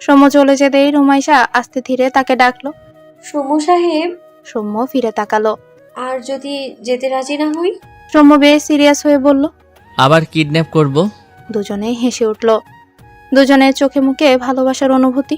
সৌম্য চলে যেতেই রুমাইশা আস্তে ধীরে তাকে ডাকলো। সৌম্য সাহেব, সৌম্য ফিরে তাকালো। আর যদি যেতে রাজি না হই? সৌম্য বেশ সিরিয়াস হয়ে বলল। আবার কিডন্যাপ করব? দুজনেই হেসে উঠল। দুজনের চোখে মুখে ভালোবাসার অনুভূতি।